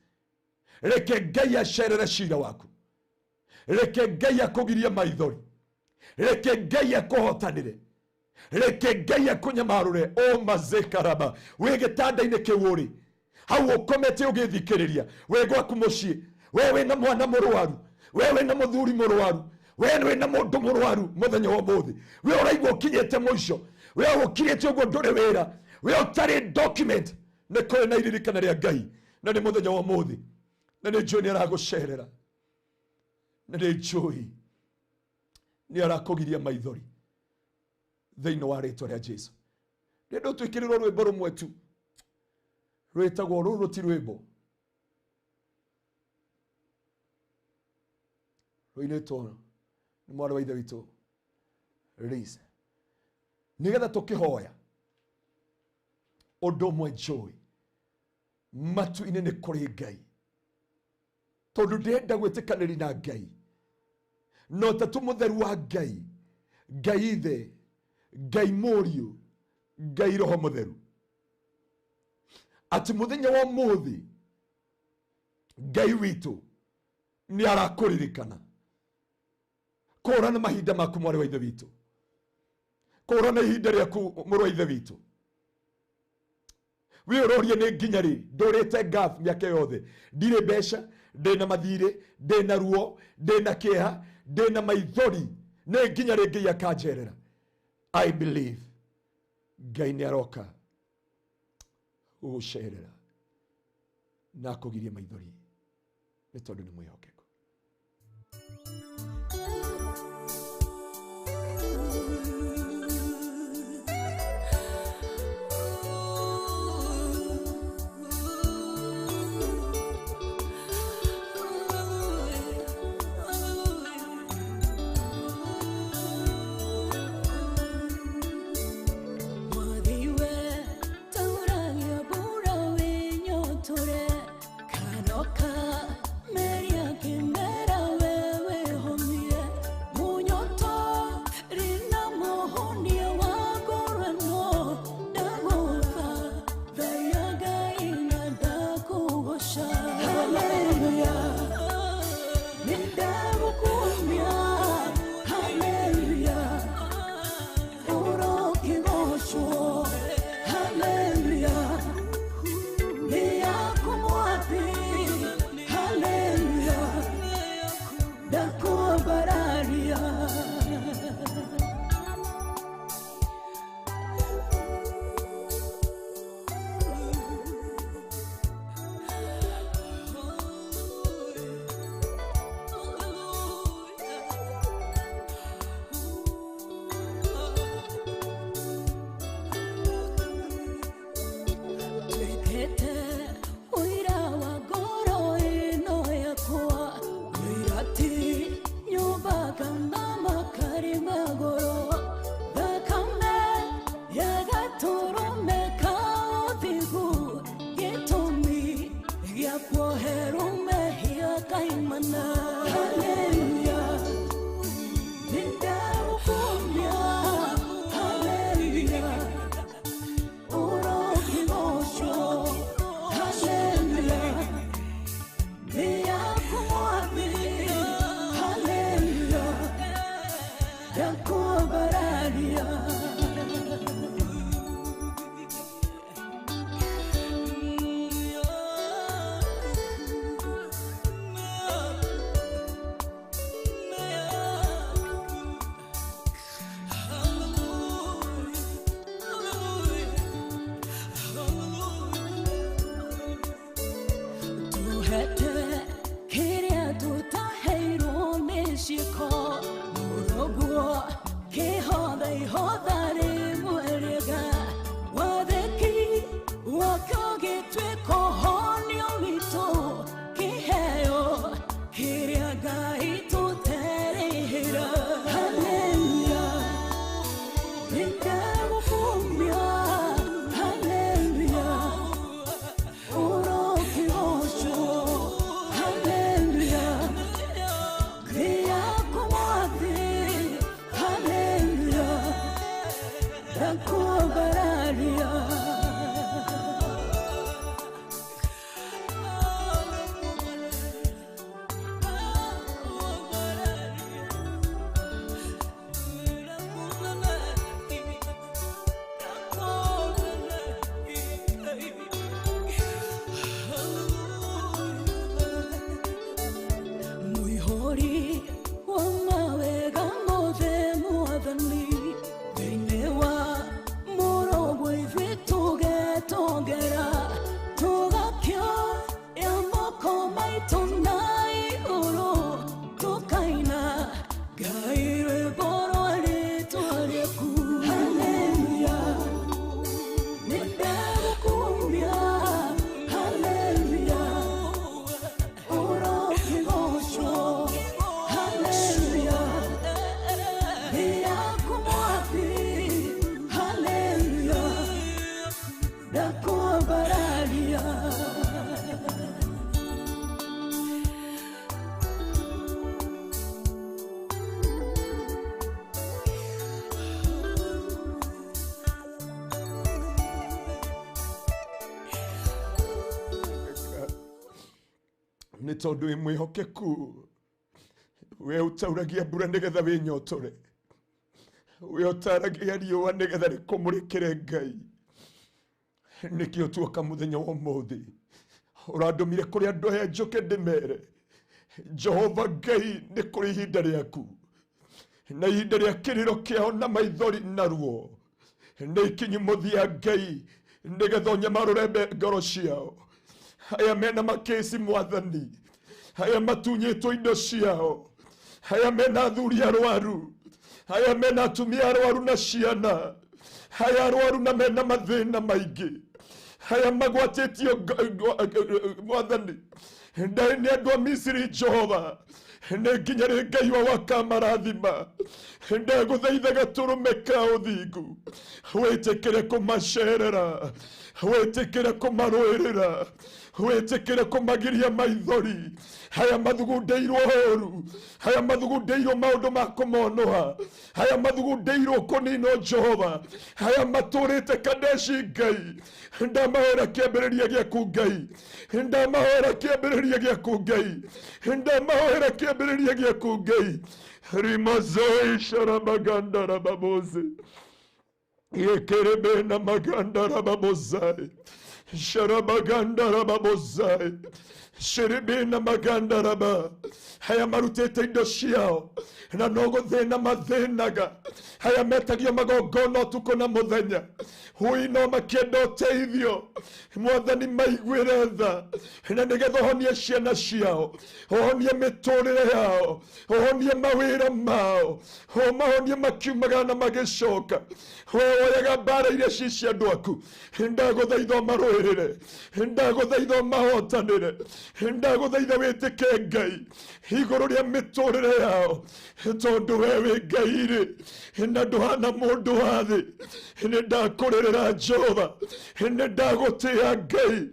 Speaker 1: Reke Ngai acerere cira waku. Reke Ngai akugirie maithori. Reke Ngai akuhotanire. Reke Ngai akunyamarure. O mazekaraba. We gitanda-ini kiwuri. Hau ukomete ugithikiriria. We gwaku mucii. Wewe na mwana murwaru. Wewe na muthuri murwaru. Wewe na mundu murwaru muthenya wa muthi. We uraigua ukinyite muico. We ukinyite uguo nduri wira. We utari document. Ni kuri na iririkana ria Ngai. Na ni muthenya wa muthi. Na ni njui ni aragucerera. Na ni njui ni arakugiria maithori thiini wa ritwa ria Jesu. Ndio twikirirwo rwimbo rumwe tu rwitagwo ruru ti rwimbo rwinitwo ni mwana wa ithe witu Reese, nigetha tukihoya undu umwe njui matu-ini ni kuri Ngai, tondu ndenda gwitikaniri na Ngai no tatu mutheru wa Ngai, Ngai ithe, Ngai muriu, Ngai roho mutheru, ati muthenya wa muthi Ngai witu ni arakuririkana. Kurana mahinda maku mwari wa ithe witu, kurana ihinda riaku mwari wa ithe witu. Wirorie ni nginya ri ndurite gaf miaka yothe, ndire besha, ndina mathire, ndina ruo, ndina kieha, ndina maithori, ni nginya ri Ngai akanjerera. I believe Ngai ni aroka gucerera na kugiria maithori ni tondu ni mwihokeku. nĩ tondũ wĩ mwĩhokeku, we ũtauragia mbura nĩgetha wĩnyotore, we ũtaragia riũa nĩgetha rĩkũmũrĩkĩre Ngai. Nĩkĩo tuoka mũthenya wa ũmũthĩ ũrandũmire kũrĩ andũ aya njũke ndĩmere, Jehova Ngai nĩ kũrĩ ihinda rĩaku, na ihinda rĩa kĩrĩro kĩao na maithori naruo nĩ ikinyu mũthia Ngai, nĩgetha ũnyamarũre ngoro ciao. Aya mena makesi Mwathani, aya matunyĩtwo indo ciao, aya mena athuri arwaru, aya mena atumia arwaru na ciana, aya arwaru na mena mathĩna maingĩ, aya magwatĩtio Mwathani nĩ andũ a Misiri. Jehova nĩ nginya rĩ Ngai wa wakamarathima, ndagũthaitha gatũrũme ka ũthingu wĩtĩkĩre kũmacerera, wĩtĩkĩre kũmarũĩrĩra, wĩtĩkĩre kũmagiria maithori. Aya mathugundĩirwo ũũru, aya mathugundĩirwo maũndũ ma kũmonoha, aya mathugundĩirwo kũninwo Jehova, aya matũrĩte Kadeshi Ngai, ndamahoera kĩambĩrĩria gĩaku Ngai, ndamahoera kĩambĩrĩria gĩaku Ngai, ndamahoera kĩambĩrĩria gĩaku Ngai. Rimazoi sharabaganda rababoze, yekerebe na maganda rababozai, sharabaganda rababozai, shiribina maganda raba. Haya marutĩte indo ciao na no gũthĩna mathĩnaga, haya metagia magongona ũtukũ na mũthenya, hui no makĩenda ũteithio. Mwathani maiguĩre tha, na nĩgetha ũhonie ciana ciao, ũhonie mĩtũrĩre yao, ũhonie mawĩra mao, ũmahonie makiumagara na magĩcoka. We woyaga mbara iria ci cia andũ aku, ndagũthaitha ũmarũĩrĩre, ndagũthaitha ũmahotanĩre, ndagũthaitha wĩtĩke Ngai igũrũ rĩa mĩtũrĩre yao, tondũ we wĩ Ngai-rĩ na ndũhana mũndũ wa thĩ. Nĩ ndakũrĩrĩra Jehova, nĩ ndagũtĩĩa Ngai,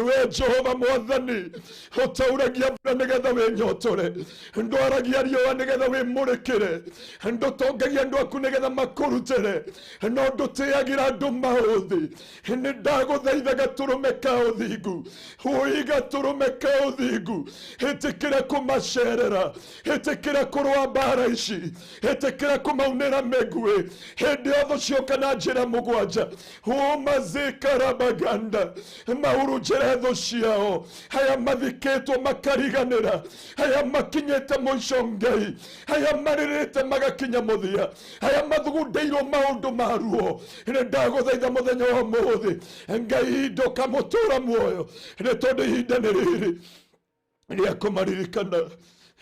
Speaker 1: we Jehova Mwathani ũtauragia mbura nĩgetha wĩnyotore, ndwaragia riũa nĩgetha wĩmũrĩkĩre, ndũtongagia andũ aku nĩgetha makũrutĩre, no ndũtĩagĩra andũ maũthĩ. Nĩ ndagũthaitha gatũrũme ka ũthingu, hui gatũrũme ka ũthingu, ĩtĩkĩre kũmacerera, ĩtĩkĩre kũrũa mbara ici, ĩtĩkĩre kũmaunĩra mĩguĩ hĩndĩ o thũ cioka na njĩra mũgwanja. Mazĩkarabaganda mahurunjĩre thũ ciao, aya mathikĩtwo makariganĩra, aya makinyĩte mũico Ngai, aya marĩrĩte magakinya mũthia, aya mathugundĩirwo maũndũ maruo. Nĩ ndagũthaitha mũthenya wa ũmũthĩ Ngai ndũkamũtũra muoyo, nĩ tondũ ihinda nĩ rĩrĩ rĩa kũmaririkana,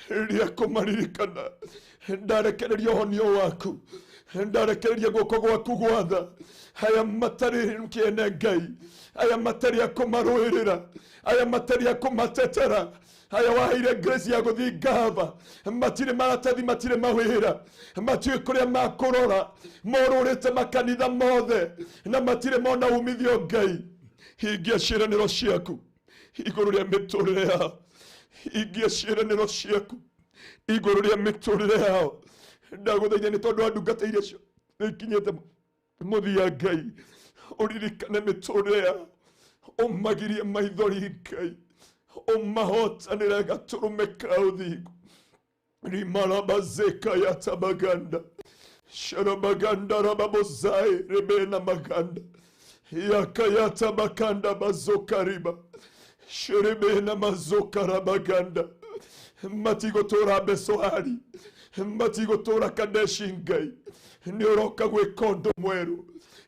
Speaker 1: rĩa kũmaririkana. Ndarekereria ũhonio waku, ndarekereria guoko gwaku gwatha aya matarĩ kĩene Ngai, aya matarĩ a kũmarũĩrĩra, aya matarĩ a kũmatetera, aya waheire grace ya gũthiĩ ngava, matirĩ maratathi, matirĩ mawĩra, matiũĩ kũrĩa makũrora, morũrĩte makanitha mothe na matirĩ mona umithio. Ngai, hingia ciĩranĩro ciaku igũrũ rĩa mĩtũrĩre yao, hingia ciĩranĩro ciaku igũrũ rĩa mĩtũrĩre yao. Ndagũthaitha nĩ tondũ wa ndungata iria cio nĩikinyĩte mũthia Ngai, ũririkane mĩtũrĩre yao, ũmagirie maithori Ngai, ũmahotanĩre gatũrũme ka ũthingu. Rimarabazeka ya tabaganda, sharabaganda rababozai rebena maganda, yakayata bakanda bazokariba, sherebena mazokarabaganda. Matigotora Besoari, matigotora Kadeshi Ngai, nĩ ũroka gwĩka ũndũ mwerũ.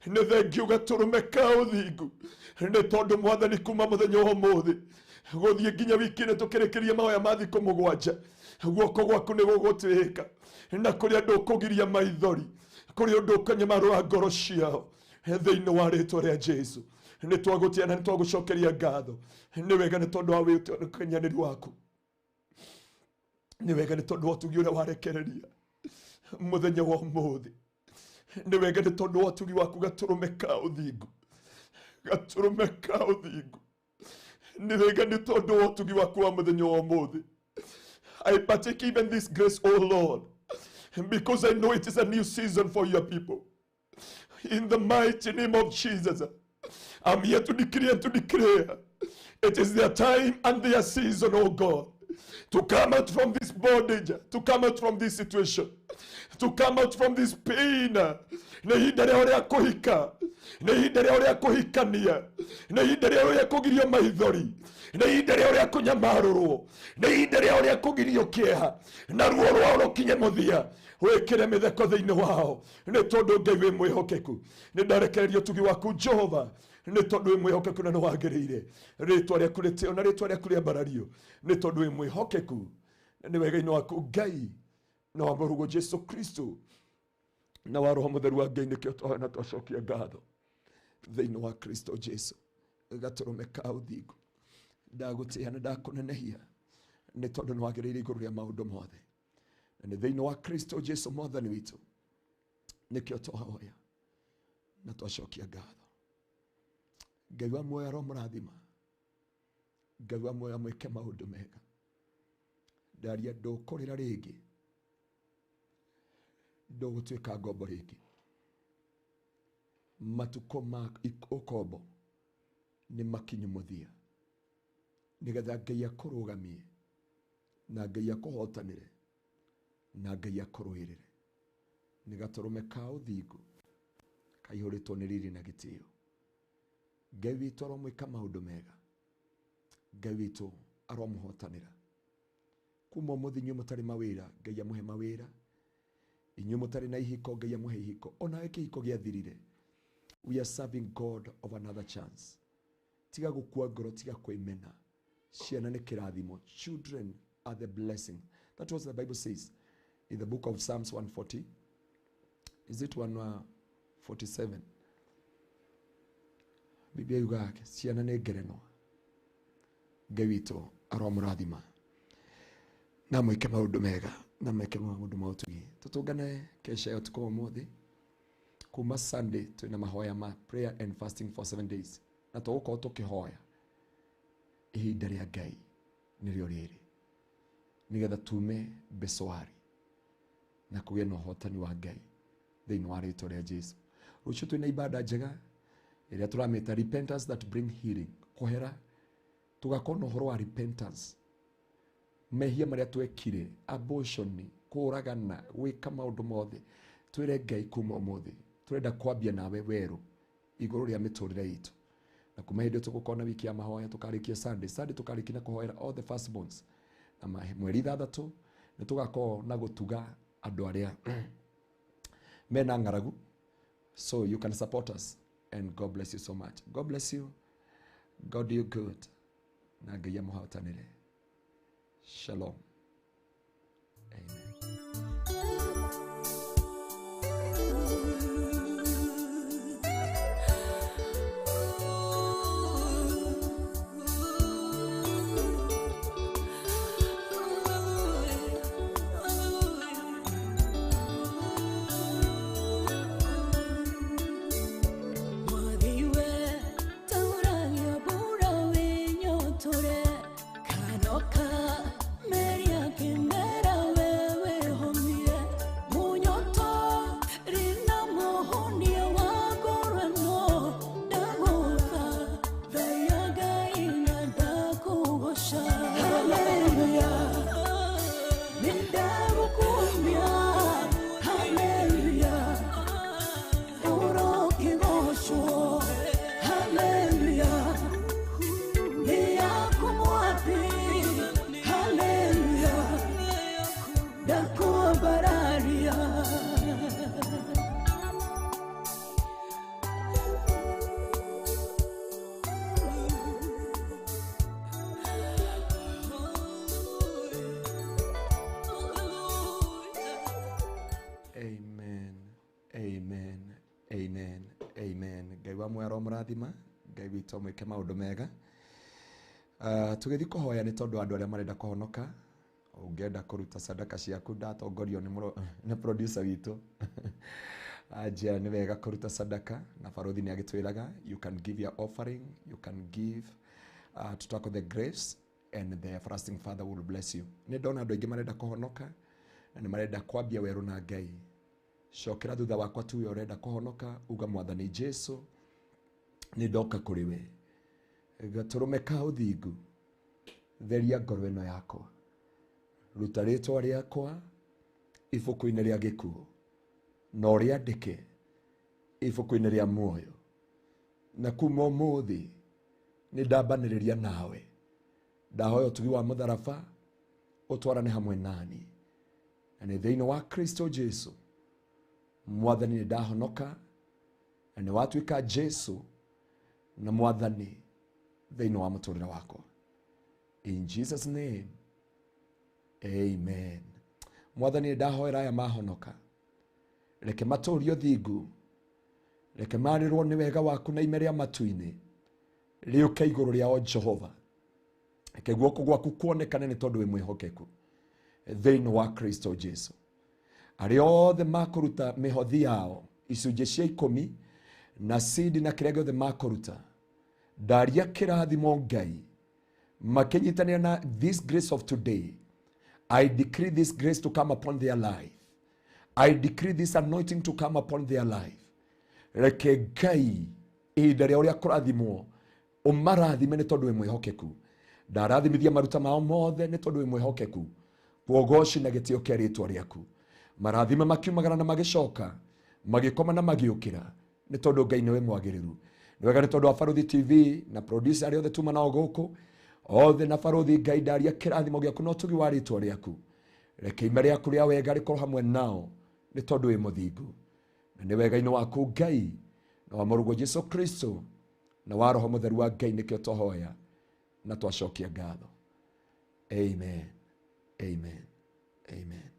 Speaker 1: Nĩ thengiũ gatũrũme ka ũthingu, nĩ tondũ Mwathani kuma mũthenya wa ũmũthĩ gũthiĩ nginya wiki-inĩ tũkĩrĩkĩria mahoya ma thikũ mũgwanja, guoko gwaku nĩ gũgũtĩĩka, na kũrĩ andũ ũkũgiria maithori, kũrĩ ũndũ ũkanyamarũra ngoro ciao thĩinĩ wa rĩĩtwa rĩa Jesũ. Nĩ twagũtĩa na nĩ twagũcokeria ngatho, nĩ wega nĩ tondũ wa wĩtĩkanĩri waku, nĩ wega nĩ tondũ wa ũtugi ũrĩa warekereria mũthenya wa ũmũthĩ, nĩ wega nĩ tondũ wa ũtugi waku gatũrũme ka ũthingu, gatũrũme ka ũthingu, nĩ wega nĩ tondũ wa ũtugi waku wa mũthenya wa ũmũthĩ. I partake even this grace, O Lord, because I know it is a new season for your people. In the mighty name of Jesus, I'm here to decree and to declare It is their time and their season, oh God, to come out from this bondage, to come out from this situation, to come out from this pain. Na ihinda rĩao rĩa kũhika, na ihinda rĩao rĩa kũhikania, na ihinda rĩao rĩa kũgirio maithori, na ihinda rĩao rĩa kũnyamarũrwo, na ihinda rĩao rĩa kũgirio kĩeha, na ruo rwao rũkinye mũthia. Wĩkĩre mĩtheko thĩinĩ wao, nĩ tondũ Ngai wĩ mwĩhokeku. Nĩ ndarekereria ũtugi waku Jehova, nĩ tondũ wĩ mwĩhokeku na nĩ wagĩrĩire. Rĩĩtwa rĩaku rĩtĩo na rĩĩtwa rĩaku rĩambarario, nĩ tondũ wĩ mwĩhokeku. Na nĩ wega-inĩ waku Ngai na wa mũrũgũ Jesu Kristo na wa Roho Mũtheru wa Ngai nĩkĩo twahoya na twacokia ngatho thĩinĩ wa Kristo Jesu. Gatũrũme ka ũthingu, ndagũtĩĩa na ndakũnenehia nĩ tondũ nĩ wagĩrĩire igũrũ rĩa maũndũ mothe. Na nĩ thĩinĩ wa Kristo Jesu Mwathani witũ nĩkĩo twahoya na twacokia ngatho. Ngai wa muoyo aromũrathima, Ngai wa muoyo amwĩke maũndũ mega. Ndaria ndũkũrĩra rĩngĩ, ndũgũtuĩka ngombo rĩngĩ. Matukũ ma ũkombo nĩ makinyu mũthia, nĩgetha Ngai akũrũgamie na Ngai akũhotanĩre na Ngai akũrũĩrĩre. Nĩ gatũrũme ka ũthingu kaihũrĩtwo nĩ riri na gĩtĩo. Ngai witũ aromwĩka maũndũ mega, Ngai witũ aromũhotanĩra. Kuma ũmũthĩ inyuĩ mũtarĩ mawĩra, Ngai amũhe mawĩra. Inyuĩ mũtarĩ na ihiko, Ngai amũhe ihiko. Ona kĩhiko gĩathirire, we are serving God of another chance. Tiga gũkua ngoro, tiga kwĩmena. Ciana nĩ kĩrathimo. Children are the blessing. That was the Bible says in the book of Psalms 140. Is it 147? Biblia yugaga ciana nĩ ngerenwa. Ngai witũ aromũrathima na mwĩke maũndũ mega na mwĩke maũndũ ma ũtugi. Tũtũngane kesha ũtukũ wa ũmũthĩ kuma Sunday twĩna mahoya ma prayer and fasting for 7 days. Na tũgũkorwo tũkĩhoya ihinda rĩa Ngai nĩrĩo rĩrĩ, nĩgetha tume beswari na kũgĩa na ũhotani wa Ngai thĩinĩ wa rĩĩtwa rĩa Jesu. Rũciũ twĩna ibada njega ĩrĩa tũramĩta repentance that bring healing. Kũhera, tũgakorwo na ũhoro wa repentance. Mehia marĩa twekire, abortion, kũragana, gwĩka maũndũ mothe, twĩre Ngai kuma ũmũthĩ tũrenda kwambia nawe werũ igũrũ rĩa mĩtũrĩre itũ. Na kuma hĩndĩ tũgũkorwo na wiki ya mahoya, tũkarĩkia Sunday tũkarĩkia na kũhoera all the firstborns. Na mweri 6 nĩ tũgakorwo na gũtuga andũ arĩa mena ng'aragu. So you can support us and God bless you so much. God bless you. God do you good. Na Ngai amũhotanĩre. Shalom. Amen. Mũrathima, Ngai witũ mwĩke maũndũ mega. Tũgĩthiĩ kũhoya nĩ tondũ andũ arĩa marenda kũhonoka. Ũngĩenda kũruta sadaka ciaku, ndatongorio nĩ producer witũ. Aja nĩ wega kũruta sadaka, na barothi nĩ agĩtwĩraga you can give your offering, you can give to talk of the grace, and the everlasting Father will bless you. Nĩ ndona andũ aingĩ marenda kũhonoka na nĩ marenda kwambia werũ na Ngai. Cokera thutha wakwa tu ũrenda kũhonoka, uga Mwathani Jesu, nĩ ndoka kũrĩ we, gaturume ka uthingu theria ngoro ino yakwa ruta ritwa riakwa ibuku-ini ria gikuo na uriandike ibuku-ini ria muoyo na kuma umuthi ni ndambaniriria nawe ndahoya utugi wa mutharaba utwarane hamwe nani na ni thiini wa Kristo Jesu mwathani ni ndahonoka na ni watuika Jesu na mwathani thiini wa muturire wakwa. In Jesus name, amen. Mwathani ndahoera aya mahonoka reke maturio thingu reke marirwo ni wega waku na ime ria matu-ini riuke iguru riao Jehova reke guoko gwaku kuonekane ni tondu wi mwihokeku thiini wa Kristo Jesu. Aria othe makuruta mihothi yao icunjĩ cia 10 na seed na kiria giothe makuruta ndaria kirathimo Ngai makinyitanira na this grace of today. I decree this grace to come upon their life. I decree this anointing to come upon their life. Reke Ngai ihinda ria uria kurathimwo umarathime ni tondu wi mwihokeku. Ndarathimithia maruta mao mothe ni tondu wi mwihokeku. Kuogoci na gitio kia ritwa riaku. Marathime makiumagara na magicoka magikoma na magiukira ni tondu Ngai niwe mwagiriru. Ni wega ni tondu wa Baruthi TV na producer aria othe tuma nao guku othe na Baruthi Ngai ndaria kirathimo giaku no tugi wa ritwa riaku. Reke ime riaku ria wega rikorwo hamwe nao ni tondu wi muthingu na ni wega-ini waku Ngai na wa murugo Jesu Kristo na wa Roho Mutheru wa Ngai nikio twahoya na twacokia ngatho. Amen. Amen. Amen.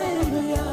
Speaker 2: Hallelujah.